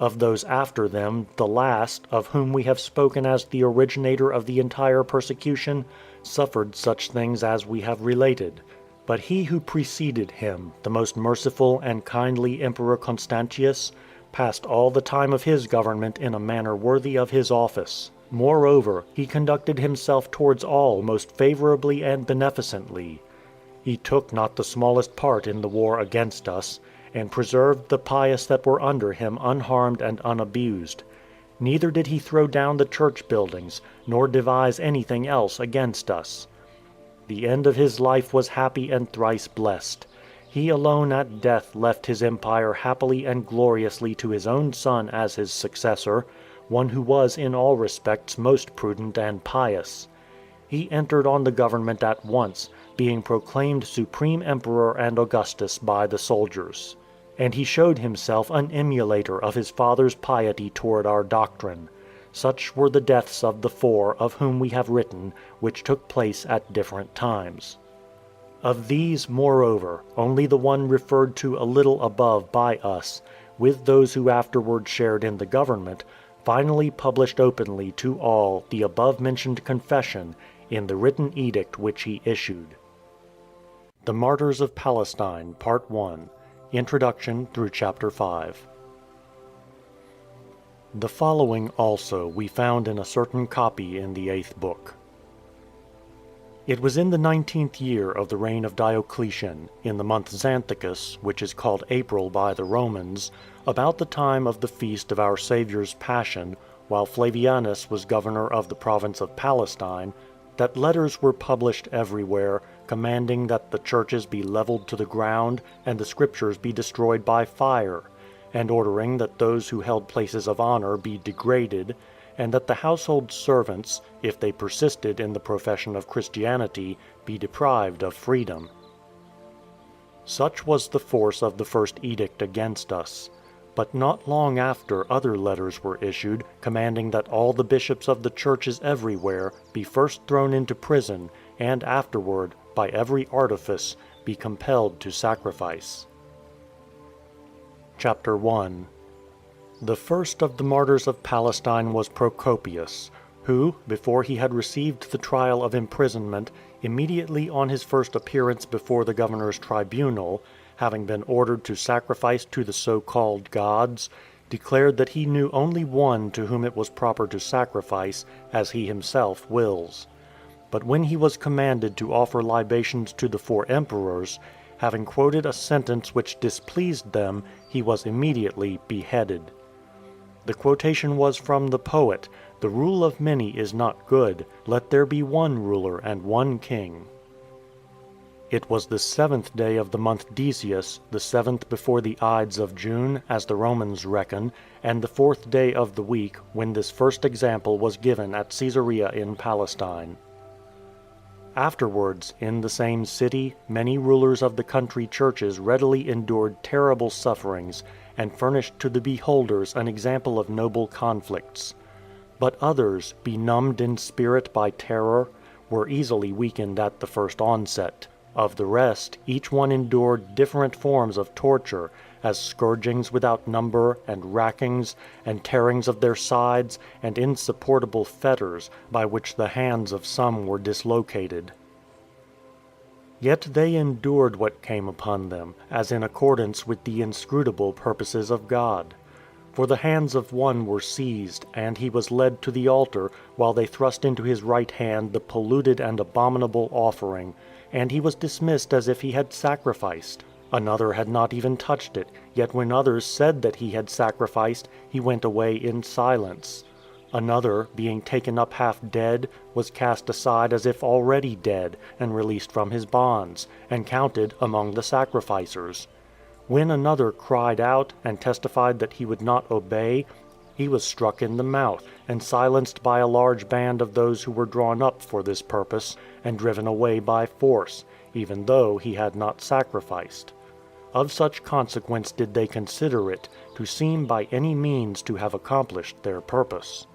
Of those after them, the last, of whom we have spoken as the originator of the entire persecution, suffered such things as we have related. But he who preceded him, the most merciful and kindly Emperor Constantius, passed all the time of his government in a manner worthy of his office. Moreover, he conducted himself towards all most favorably and beneficently. He took not the smallest part in the war against us, and preserved the pious that were under him unharmed and unabused. Neither did he throw down the church buildings, nor devise anything else against us. The end of his life was happy and thrice blessed. He alone at death left his empire happily and gloriously to his own son as his successor, one who was in all respects most prudent and pious. He entered on the government at once, being proclaimed supreme emperor and Augustus by the soldiers. And he showed himself an emulator of his father's piety toward our doctrine. Such were the deaths of the four of whom we have written, which took place at different times. Of these, moreover, only the one referred to a little above by us, with those who afterward shared in the government, finally published openly to all the above-mentioned confession in the written edict which he issued. The Martyrs of Palestine, Part 1. Introduction through Chapter 5. The following also we found in a certain copy in the 8th book. It was in the 19th year of the reign of Diocletian, in the month Xanthicus, which is called April by the Romans, about the time of the feast of our Saviour's Passion, while Flavianus was governor of the province of Palestine, that letters were published everywhere, commanding that the churches be leveled to the ground, and the scriptures be destroyed by fire, and ordering that those who held places of honor be degraded, and that the household servants, if they persisted in the profession of Christianity, be deprived of freedom. Such was the force of the first edict against us. But not long after other letters were issued, commanding that all the bishops of the churches everywhere be first thrown into prison, and afterward, by every artifice, be compelled to sacrifice. Chapter 1. The first of the martyrs of Palestine was Procopius, who, before he had received the trial of imprisonment, immediately on his first appearance before the governor's tribunal, having been ordered to sacrifice to the so-called gods, declared that he knew only one to whom it was proper to sacrifice, as he himself wills. But when he was commanded to offer libations to the four emperors, having quoted a sentence which displeased them, he was immediately beheaded. The quotation was from the poet, "The rule of many is not good, let there be one ruler and one king." It was the 7th day of the month Decius, the 7th before the Ides of June, as the Romans reckon, and the 4th day of the week, when this first example was given at Caesarea in Palestine. Afterwards, in the same city, many rulers of the country churches readily endured terrible sufferings, and furnished to the beholders an example of noble conflicts. But others, benumbed in spirit by terror, were easily weakened at the first onset. Of the rest, each one endured different forms of torture, as scourgings without number, and rackings, and tearings of their sides, and insupportable fetters, by which the hands of some were dislocated. Yet they endured what came upon them, as in accordance with the inscrutable purposes of God. For the hands of one were seized, and he was led to the altar, while they thrust into his right hand the polluted and abominable offering, and he was dismissed as if he had sacrificed. Another had not even touched it, yet when others said that he had sacrificed, he went away in silence. Another, being taken up half dead, was cast aside as if already dead, and released from his bonds, and counted among the sacrificers. When another cried out, and testified that he would not obey, he was struck in the mouth, and silenced by a large band of those who were drawn up for this purpose, and driven away by force, even though he had not sacrificed. of such consequence did they consider it, to seem by any means to have accomplished their purpose.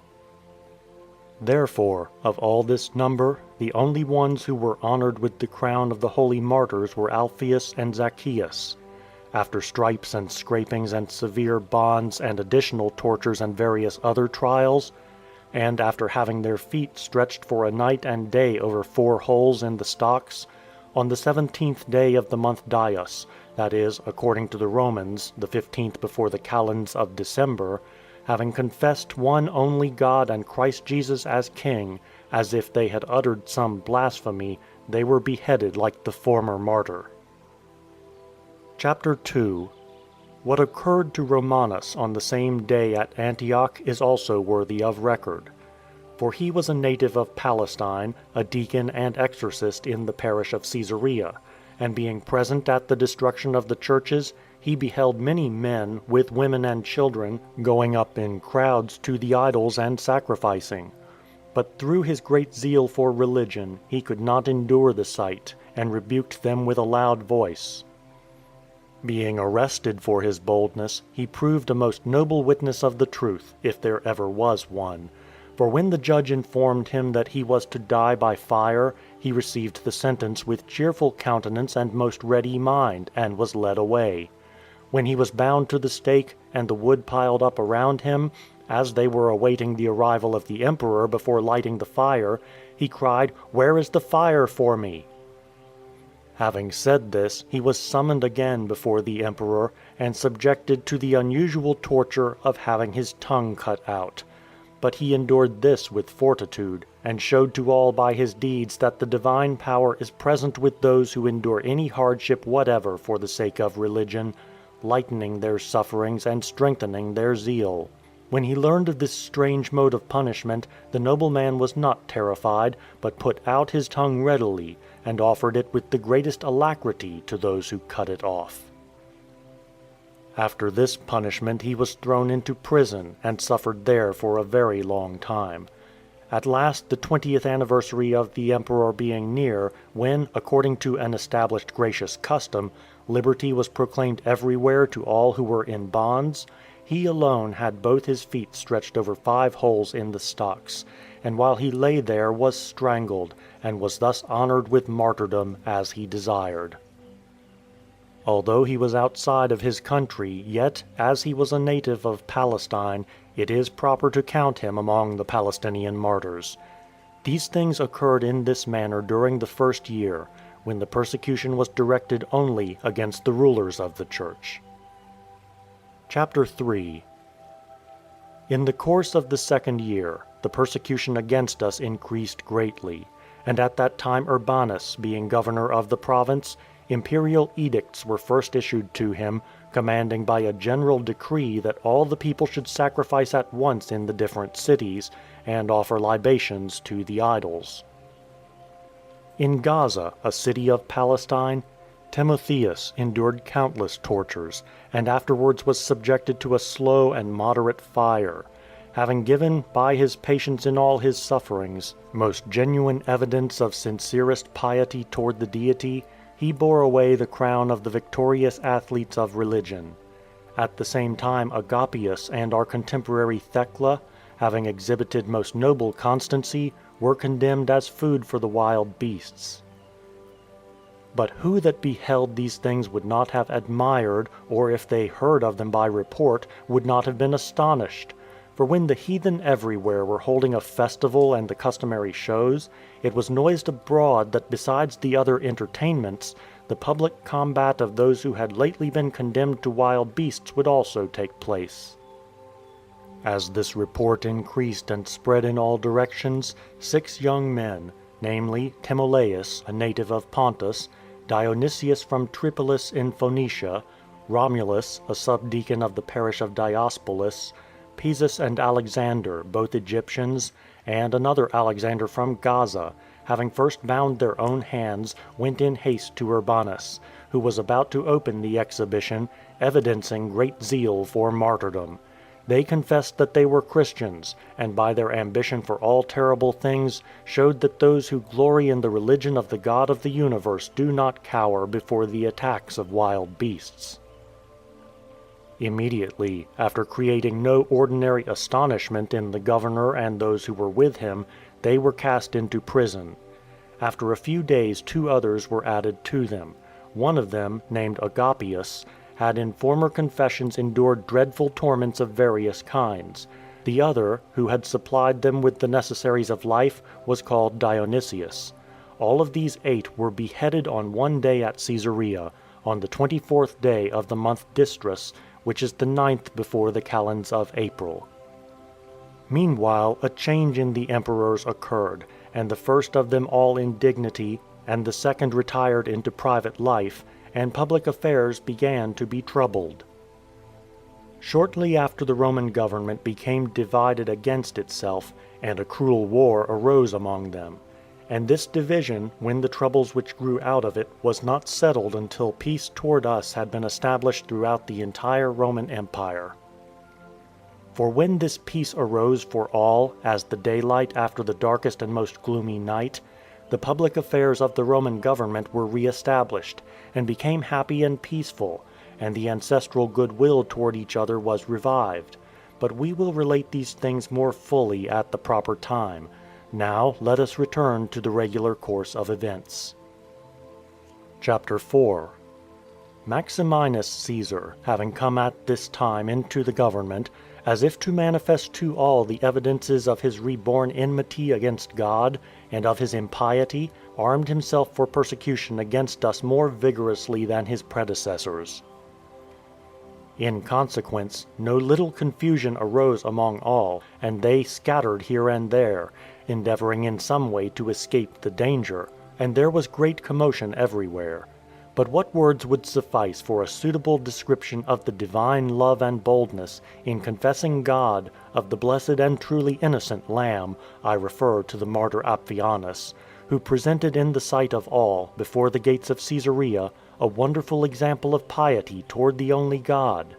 Therefore, of all this number, the only ones who were honored with the crown of the holy martyrs were Alphaeus and Zacchaeus. After stripes and scrapings and severe bonds and additional tortures and various other trials, and after having their feet stretched for a night and day over 4 holes in the stocks, on the 17th day of the month Dius, that is, according to the Romans, the 15th before the calends of December, having confessed one only God and Christ Jesus as King, as if they had uttered some blasphemy, they were beheaded like the former martyr. Chapter 2. What occurred to Romanus on the same day at Antioch is also worthy of record. For he was a native of Palestine, a deacon and exorcist in the parish of Caesarea, and being present at the destruction of the churches, he beheld many men, with women and children, going up in crowds to the idols and sacrificing. But through his great zeal for religion he could not endure the sight, and rebuked them with a loud voice. Being arrested for his boldness, he proved a most noble witness of the truth, if there ever was one. For when the judge informed him that he was to die by fire, he received the sentence with cheerful countenance and most ready mind, and was led away. When he was bound to the stake, and the wood piled up around him, as they were awaiting the arrival of the emperor before lighting the fire, he cried, "Where is the fire for me?" Having said this, he was summoned again before the emperor, and subjected to the unusual torture of having his tongue cut out. But he endured this with fortitude, and showed to all by his deeds that the divine power is present with those who endure any hardship whatever for the sake of religion, lightening their sufferings and strengthening their zeal. When he learned of this strange mode of punishment, the nobleman was not terrified, but put out his tongue readily, and offered it with the greatest alacrity to those who cut it off. After this punishment he was thrown into prison, and suffered there for a very long time. At last, the 20th anniversary of the emperor being near, when, according to an established gracious custom, liberty was proclaimed everywhere to all who were in bonds, he alone had both his feet stretched over 5 holes in the stocks, and while he lay there was strangled, and was thus honored with martyrdom as he desired. Although he was outside of his country, yet, as he was a native of Palestine, it is proper to count him among the Palestinian martyrs. These things occurred in this manner during the 1st year, when the persecution was directed only against the rulers of the church. Chapter 3. In the course of the 2nd year, the persecution against us increased greatly, and at that time Urbanus, being governor of the province, imperial edicts were first issued to him, commanding by a general decree that all the people should sacrifice at once in the different cities, and offer libations to the idols. In Gaza, a city of Palestine, Timotheus endured countless tortures, and afterwards was subjected to a slow and moderate fire. Having given, by his patience in all his sufferings, most genuine evidence of sincerest piety toward the Deity, he bore away the crown of the victorious athletes of religion. At the same time Agapius and our contemporary Thecla, having exhibited most noble constancy, were condemned as food for the wild beasts. But who that beheld these things would not have admired, or if they heard of them by report, would not have been astonished? For when the heathen everywhere were holding a festival and the customary shows, it was noised abroad that besides the other entertainments, the public combat of those who had lately been condemned to wild beasts would also take place. As this report increased and spread in all directions, 6 young men, namely Timoleus, a native of Pontus, Dionysius from Tripolis in Phoenicia, Romulus, a subdeacon of the parish of Diospolis, Pisus and Alexander, both Egyptians, and another Alexander from Gaza, having first bound their own hands, went in haste to Urbanus, who was about to open the exhibition, evidencing great zeal for martyrdom. They confessed that they were Christians, and by their ambition for all terrible things showed that those who glory in the religion of the God of the universe do not cower before the attacks of wild beasts. Immediately, after creating no ordinary astonishment in the governor and those who were with him, they were cast into prison. After a few days 2 others were added to them. One of them, named Procopius, had in former confessions endured dreadful torments of various kinds. The other, who had supplied them with the necessaries of life, was called Dionysius. All of these 8 were beheaded on one day at Caesarea, on the 24th day of the month Dystrus, which is the 9th before the calends of April. Meanwhile a change in the emperors occurred, and the first of them all in dignity, and the second retired into private life, and public affairs began to be troubled. Shortly after the Roman government became divided against itself, and a cruel war arose among them. And this division, when the troubles which grew out of it, was not settled until peace toward us had been established throughout the entire Roman Empire. For when this peace arose for all, as the daylight after the darkest and most gloomy night, the public affairs of the Roman government were re-established, and became happy and peaceful, and the ancestral goodwill toward each other was revived. But we will relate these things more fully at the proper time. Now let us return to the regular course of events. Chapter 4. Maximinus Caesar, having come at this time into the government, as if to manifest to all the evidences of his reborn enmity against God, and of his impiety, armed himself for persecution against us more vigorously than his predecessors. In consequence, no little confusion arose among all, and they scattered here and there, endeavoring in some way to escape the danger, and there was great commotion everywhere. But what words would suffice for a suitable description of the divine love and boldness in confessing God, of the blessed and truly innocent Lamb, I refer to the martyr Appianus, who presented in the sight of all, before the gates of Caesarea, a wonderful example of piety toward the only God.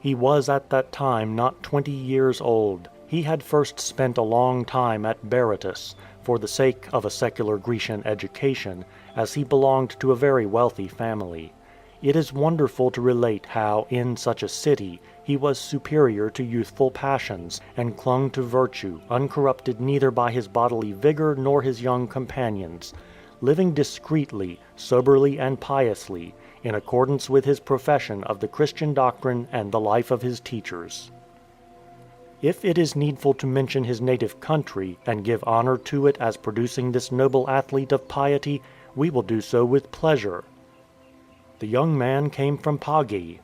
He was at that time not 20 years old. He had first spent a long time at Berytus, for the sake of a secular Grecian education, as he belonged to a very wealthy family. It is wonderful to relate how, in such a city, he was superior to youthful passions, and clung to virtue, uncorrupted neither by his bodily vigor nor his young companions, living discreetly, soberly, and piously, in accordance with his profession of the Christian doctrine and the life of his teachers. If it is needful to mention his native country, and give honor to it as producing this noble athlete of piety, we will do so with pleasure. The young man came from Pagi.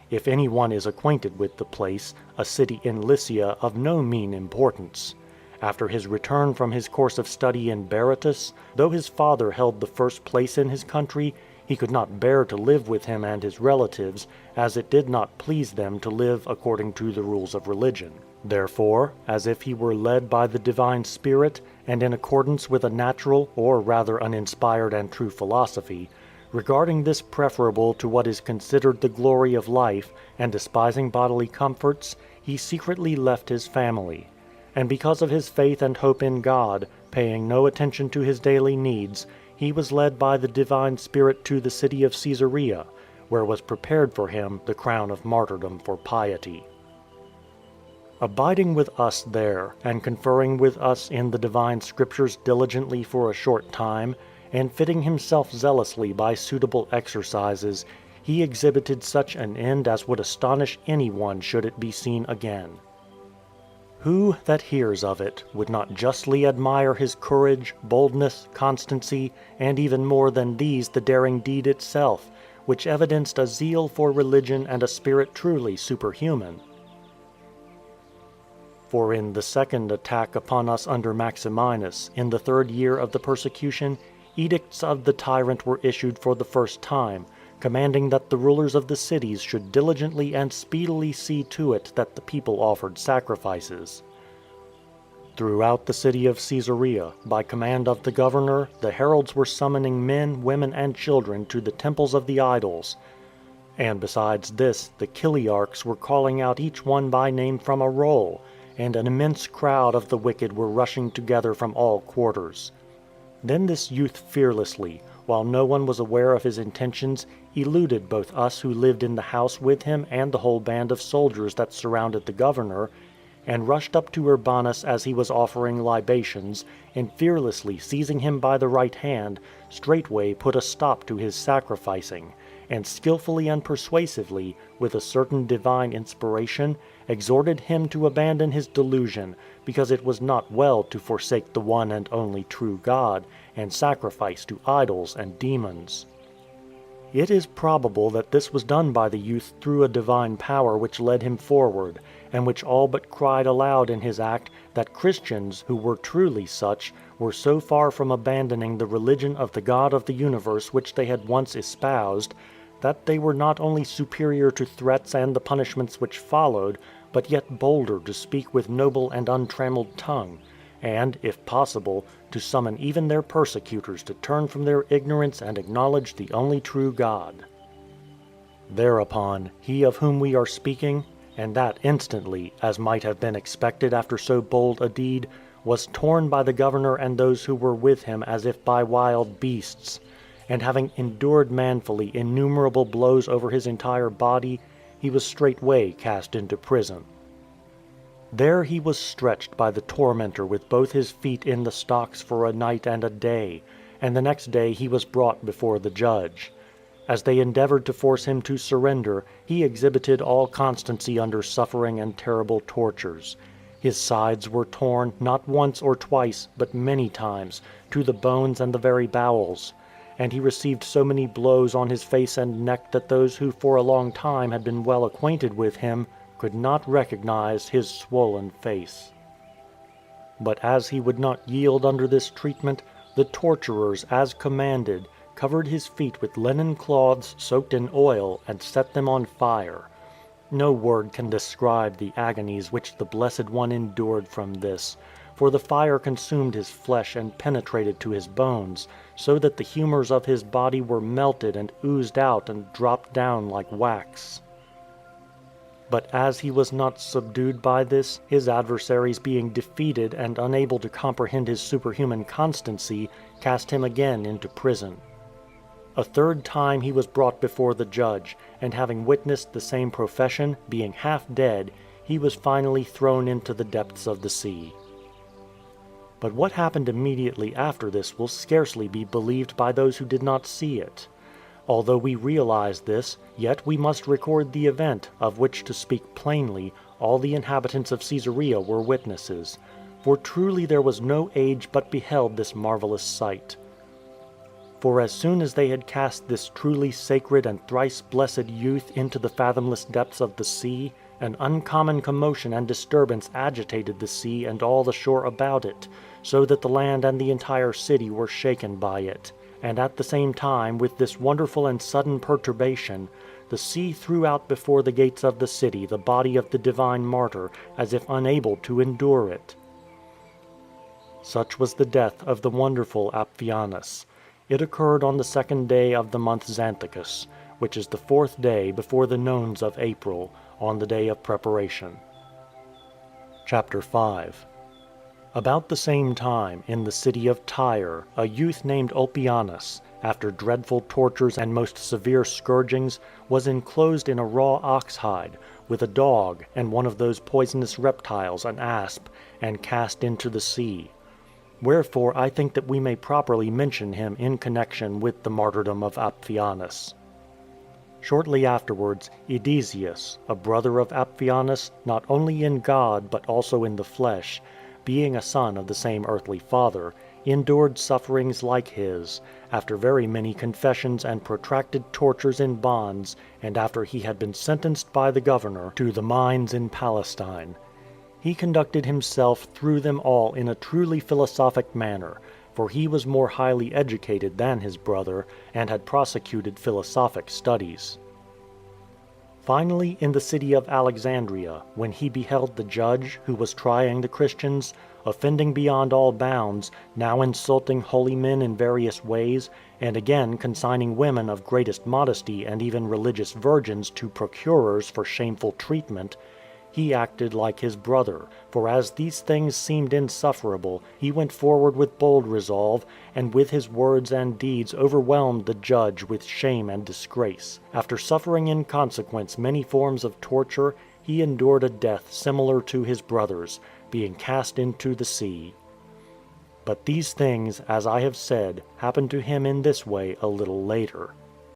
If any one is acquainted with the place, a city in Lycia of no mean importance. After his return from his course of study in Berytus, though his father held the first place in his country, he could not bear to live with him and his relatives, as it did not please them to live according to the rules of religion. Therefore, as if he were led by the divine Spirit, and in accordance with a natural, or rather an inspired and true philosophy, regarding this preferable to what is considered the glory of life, and despising bodily comforts, he secretly left his family. And because of his faith and hope in God, paying no attention to his daily needs, he was led by the divine Spirit to the city of Caesarea, where was prepared for him the crown of martyrdom for piety. Abiding with us there, and conferring with us in the divine scriptures diligently for a short time, and fitting himself zealously by suitable exercises, he exhibited such an end as would astonish anyone should it be seen again. Who that hears of it would not justly admire his courage, boldness, constancy, and even more than these the daring deed itself, which evidenced a zeal for religion and a spirit truly superhuman? For in the second attack upon us under Maximinus, in the 3rd year of the persecution, edicts of the tyrant were issued for the first time, commanding that the rulers of the cities should diligently and speedily see to it that the people offered sacrifices. Throughout the city of Caesarea, by command of the governor, the heralds were summoning men, women, and children to the temples of the idols. And besides this, the Chiliarchs were calling out each one by name from a roll, and an immense crowd of the wicked were rushing together from all quarters. Then this youth fearlessly, while no one was aware of his intentions, eluded both us who lived in the house with him and the whole band of soldiers that surrounded the governor, and rushed up to Urbanus as he was offering libations, and fearlessly seizing him by the right hand, straightway put a stop to his sacrificing, and skillfully and persuasively, with a certain divine inspiration, exhorted him to abandon his delusion, because it was not well to forsake the one and only true God, and sacrifice to idols and demons. It is probable that this was done by the youth through a divine power which led him forward, and which all but cried aloud in his act that Christians, who were truly such, were so far from abandoning the religion of the God of the universe which they had once espoused, that they were not only superior to threats and the punishments which followed, but yet bolder to speak with noble and untrammeled tongue, and, if possible, to summon even their persecutors to turn from their ignorance and acknowledge the only true God. Thereupon, he of whom we are speaking, and that instantly, as might have been expected after so bold a deed, was torn by the governor and those who were with him as if by wild beasts, and having endured manfully innumerable blows over his entire body, he was straightway cast into prison. There he was stretched by the tormentor with both his feet in the stocks for a night and a day, and the next day he was brought before the judge. As they endeavored to force him to surrender, he exhibited all constancy under suffering and terrible tortures. His sides were torn, not once or twice, but many times, to the bones and the very bowels, and he received so many blows on his face and neck that those who for a long time had been well acquainted with him could not recognize his swollen face. But as he would not yield under this treatment, the torturers, as commanded, covered his feet with linen cloths soaked in oil and set them on fire. No word can describe the agonies which the Blessed One endured from this, for the fire consumed his flesh and penetrated to his bones, so that the humours of his body were melted and oozed out and dropped down like wax. But as he was not subdued by this, his adversaries being defeated and unable to comprehend his superhuman constancy, cast him again into prison. A third time he was brought before the judge, and having witnessed the same profession, being half dead, he was finally thrown into the depths of the sea. But what happened immediately after this will scarcely be believed by those who did not see it. Although we realize this, yet we must record the event, of which, to speak plainly, all the inhabitants of Caesarea were witnesses. For truly there was no age but beheld this marvelous sight. For as soon as they had cast this truly sacred and thrice blessed youth into the fathomless depths of the sea, an uncommon commotion and disturbance agitated the sea and all the shore about it, so that the land and the entire city were shaken by it. And at the same time, with this wonderful and sudden perturbation, the sea threw out before the gates of the city the body of the divine martyr, as if unable to endure it. Such was the death of the wonderful Appianus. It occurred on the 2nd day of the month Xanthicus, which is the 4th day before the nones of April, on the day of preparation. Chapter 5. About the same time, in the city of Tyre, a youth named Ulpianus, after dreadful tortures and most severe scourgings, was enclosed in a raw ox hide, with a dog and one of those poisonous reptiles, an asp, and cast into the sea. Wherefore I think that we may properly mention him in connection with the martyrdom of Appianus. Shortly afterwards, Eusebius, a brother of Appianus, not only in God but also in the flesh, being a son of the same earthly father, endured sufferings like his, after very many confessions and protracted tortures in bonds, and after he had been sentenced by the governor to the mines in Palestine. He conducted himself through them all in a truly philosophic manner, for he was more highly educated than his brother, and had prosecuted philosophic studies. Finally, in the city of Alexandria, when he beheld the judge, who was trying the Christians, offending beyond all bounds, now insulting holy men in various ways, and again consigning women of greatest modesty and even religious virgins to procurers for shameful treatment, he acted like his brother, for as these things seemed insufferable, he went forward with bold resolve, and with his words and deeds overwhelmed the judge with shame and disgrace. After suffering in consequence many forms of torture, he endured a death similar to his brother's, being cast into the sea. But these things, as I have said, happened to him in this way a little later.